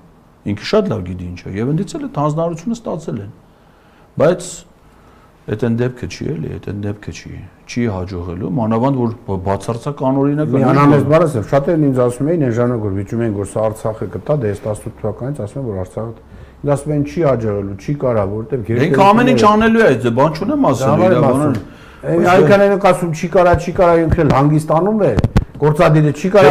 Ինքը շատ լավ գիտի ինչ է եւ ընդդիցել է հանձնարարությունը ստացել են։ Բայց այդ այն դեպքը չի էլի, այդ այն դեպքը չի հաջողելու, մանավանդ որ բացարձակ անօրինակ է։ Մի անանես բառը շատերն ինձ ասում էին այն ժամանակ որ վիճում են որ սա Արցախը կտա, դե 18 թվականից ասում են որ Արցախը ինձ ասում են չի հաջողելու, չի կարա, որովհետեւ ինքը ամեն ինչ անելու է, դա բան չունեմ ասել, իրավաբան։ Այնքան ասում չի կարա, ինքը էլ հանգստանում է։ Գործադիրը չի կարա,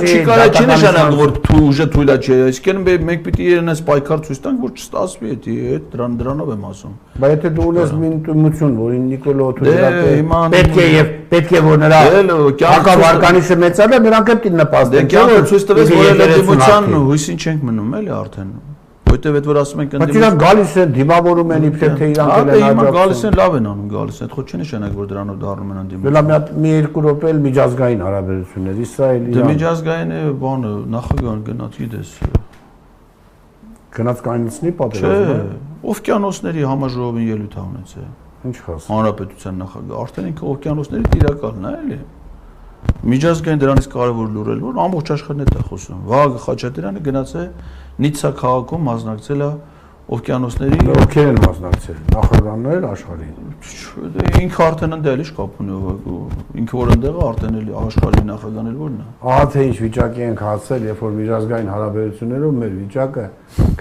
չի կարա, չի նշանակում որ ուժը թույլ է չէ, այսինքն մենք պիտի իրենս պայքար ցույց տանք որ չստացվի այդ դրանով եմ ասում։ Բայց եթե դու ունես մի ինտիմություն, որին Նիկոլո Թուլյանը պետք է որ նրա հակավարկանիշը մեծանա, նրանք էլ նպաստեն։ Դե կյանքը ցույց տվեց որ այդ դիմության հույսին չենք մնում էլի արդեն։ Որտեւ այդ որ ասում ենք Բայց իրանք գալիս են դիմավորում են իբրև թե իրանք էլ են աջակցում։ Գալիս են լավ են անում, գալիս են, ხო չի նշանակում որ դրանով դառնում են անդիմություն։ Դե լավ մի երկու րոպե էլ միջազգային հարաբերություններ Իսրայել Դե միջազգային է բանը նախագահան գնաց գիտես։ Գնաց կանցնի պատերազմը։ Օվկիանոսների համաժողովին ելույթ ունեցել։ Ինչ խոսք։ Հանրապետության նախագահ, արդեն ինքը օվկիանոսների տիրակալն է, էլի։ Միջազգային դրանից կարևոր լուրել որ ամբողջ աշխարհն է խոսում։ Վահագն Խաչատրյանը գնաց է Նիցցա քաղաքում մասնակցել է օվկիանոսների ովքեր են մասնակցել նախագահներ աշխարհի։ Ինքը արդեն ընդել է շկապ ունի ինքը որ ընդեղ է արդեն էլ աշխարհի նախագահն էլ որն է։ Ահա թե ինչ վիճակի ենք հասել, երբ որ միջազգային հարաբերություններով մեր վիճակը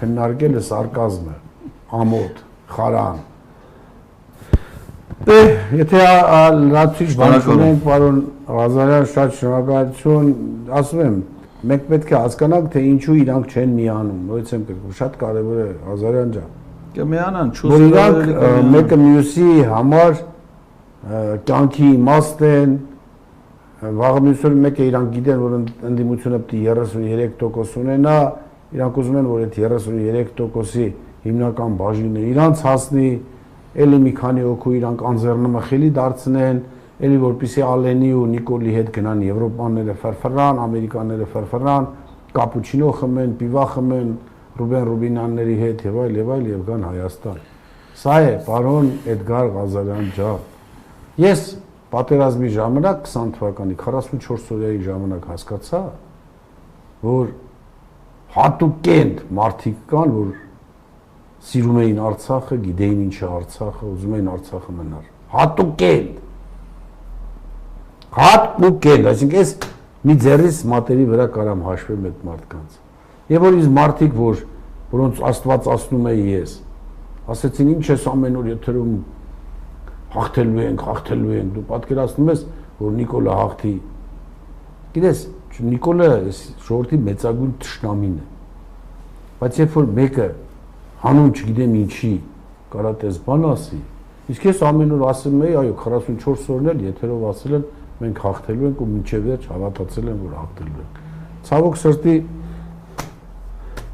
քննարկել է սարկազմը, ամոթ, խարան։ Դե, եթե լրացուցիչ բան ունենք, պարոն Ղազարյան, շատ շնորհակալություն, ասում եմ, մենք պետք է հասկանանք, թե ինչու իրանք չեն միանում, նույնիսկ եմ կրկնում, շատ կարևոր է Ղազարյան ջան։ Կմիանան, որ իրանք մեկը մյուսի համար կյանքի իմաստ են, վաղը մյուսը մեկը իրանք գիտեն, որ ընդդիմությունը պետք է 33% ունենա, իրանք ուզում են, որ այդ 33%-ի հիմնական բաժինը իրանց հասնի, էլի մի քանի օքու իրանք անձեռնումը խելի դարձնեն, էլի որպեսզի Ալենի ու Նիկոլի հետ գնան Եվրոպաները ֆրֆրան, ամերիկաները ֆրֆրան, կապուչինո խմեն, պիվա խմեն, Ռուբեն Ռուբինյանների հետ եւ այլ եւ գան Հայաստան։ Սա է պարոն Էդգար Ղազարյան ջան։ Ես պատերազմի ժամանակ 20 թվականի 44 օրյայի ժամանակ հասկացա, որ հատուկենտ մարդիկ կան, որ սիրում էին Արցախը, գիտեին ինչ է Արցախը, ուզում էին Արցախը մնար։ Հատուկենտ, այսինքն ես մի ձեռիս մատերի վրա կարամ հաշվեմ այդ մարդկանց։ Եվ որ ինձ մարդիկ, որոնց Աստված ասնում է ես, ասեցին ինչ ես ամեն օր եթերում հաղթելու ենք, դու պատկերացնում ես, որ Նիկոլը հաղթի։ Գիտես, Նիկոլը ժողովրդի մեծագույն թշնամին է։ Բայց երբ որ մեկը հանուն չգիտեմ ինչի կարատես բան ասի, իսկ ես ամեն օր ասում եի, այո 44 օրն էլ եթերով ասել են մենք հաղթելու ենք ու մինչև վերջ հավատացել են որ հաղթելու ենք։ Ցավոք սրտի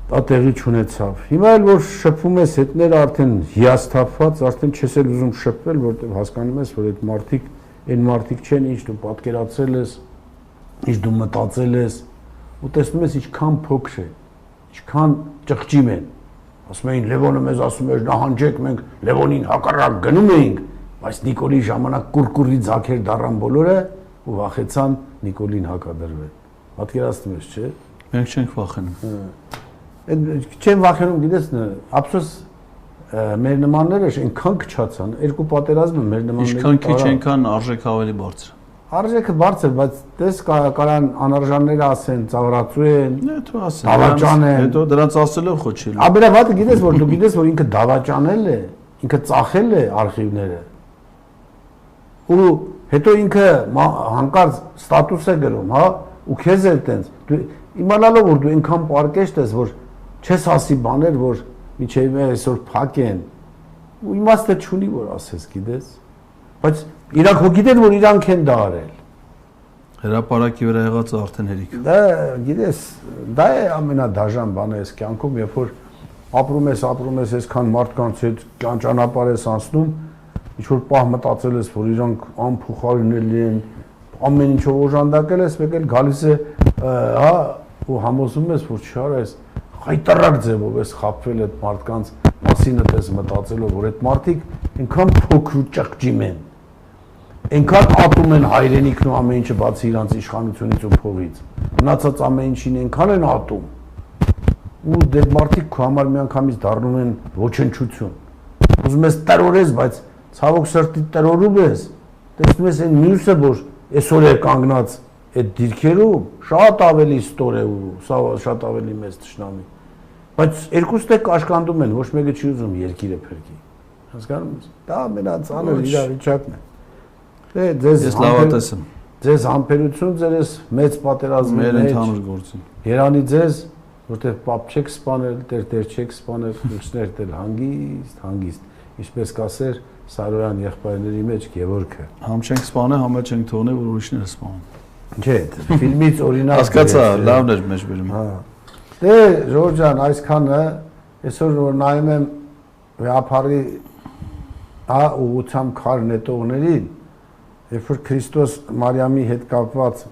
դա տեղի չունեցավ։ Հիմա էլ որ շփվում ես հետները արդեն հիասթափված, արդեն չես էլ ուզում շփվել, որտեղ հասկանում ես, որ այդ մարդիկ այն մարդիկ չեն, ինչ դու պատկերացրել ես, ինչ դու մտածել ես, ու տեսնում ես ինչքան փոքր է, ինչքան ճղճիմ են։ Ասում էին Լևոնը մեզ ասում էր նահանջեք, մենք Լևոնին հակառակ գնում էինք, բայց Նիկոլի ժամանակ կուրկուրի ձագեր դառան բոլորը ու վախեցան Նիկոլին հակադրվել։ Պատկերացնում ես, չէ՞։ Մենք չենք վախենում։ Չեն վախենում, գիտես, ափսոս մեր նմանները այնքան քչացան, երկու պատերազմը մեր նմանները։ Ինչքան քիչ այնքան արժեքը ավելի բարձր։ Արժեքը բարձր, բայց տես կարան անարժանները ասեն, ծաղրացու են, դավաճան են։ Հետո դրանց ասելով խոչել։ Ամենավատը գիտես, որ դու գիտես, որ ինքը դավաճանել է, ինքը ծախել է արխիվները։ Ու հետո ինքը հանկարծ ստատուս է գրում, հա, ու քեզ էլ տենց։ Դու իմանալով որ դու այնքան պարկեշտ ես, որ չես ասի բաներ, որ միջև այսօր փակ են։ Ու իմաստը չունի որ ասես, գիտես։ Բայց իրանք հո գիտեն որ իրանք են դա արել։ Հրապարակի վրա եղածը արդեն հերիք։ Դա գիտես, դա է ամենադաժան բանը այս կյանքում, երբ որ ապրում ես, այսքան մարդկանց հետ ճանապարհ ես անցնում, ինչ որ պահ մտածել ես, որ իրանք անփոխարինելի են, ամեն ինչով օժանդակել ես, մեկ էլ գալիս է, հա, ու համոզում ես, որ չարես, խայտարակ ձևով ես խաբվել այդ մարդկանց մասին ես մտածելով, որ այդ մարդիկ այնքան փոքր ու ճղճիմ են, այնքան ատում են հայրենիքն ու ամեն ինչը բացի իրանց իշխանությունից ու փողից, մնացած ամեն ինչին այնքան են ատում, ու դե մարդիկ քո համար միանգամից դառնում են ոչնչություն, ուզում ես տրորես, բայց ցավոք սրտի տրորում ես, տեսնում ես այն մյուսը, որ այսօր է կանգնած այդ դիրքերում, շատ ավելի ստոր է ու շատ ավելի մեծ թշնամի, բայց երկուսն էլ կաշկանդում են, ոչ մեկը չի ուզում երկիրը փրկի, հասկանում ես, դա ամենածանր իրավիճակն է, դե ձեզ համբերություն, ձեր մեծ պատերազմի մեր ընդհանուր գործին, Երանի ձեզ, որտեղ պապ չեք սպանել, տեր չեք սպանել, ինքսներ դել հանգիստ, ինչպես կասեր Սարոյան եղբայրների մեջ Գևորգը։ Համ չենք սպանել, համ չենք թողնել, որ ուրիշները սպանեն։ Չէ, ֆիլմից օրինակ հասկացա, լավն էր մեջ բերում։ Հա։ Դե Ժորժ ջան, այսքանը այսօր որ նայում եմ վեապարի ուղղությամբ քար նետողներին, երբ որ Քրիստոս Մարիամի հետ կապված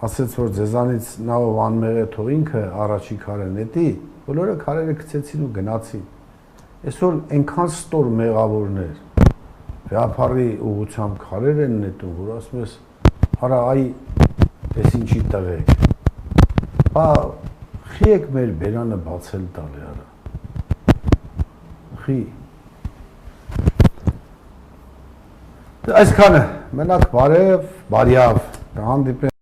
ասեց, որ ձեզանից նա ով անմեղ է թող ինքը առաջի քարը նետի, բոլորը քարերը գցեցին ու գնացին։ Այսօր այնքան ստոր մեղավորներ վեապարի ուղղությամբ քարեր են նետում, որ ասում ես, արա այ ես ինչի տղեկ։ Բա խի եք մեր բերանը բացել տալի արա։ Խի։ Այսքանը, մենակ բարև, բարյավ, կհանդիպենք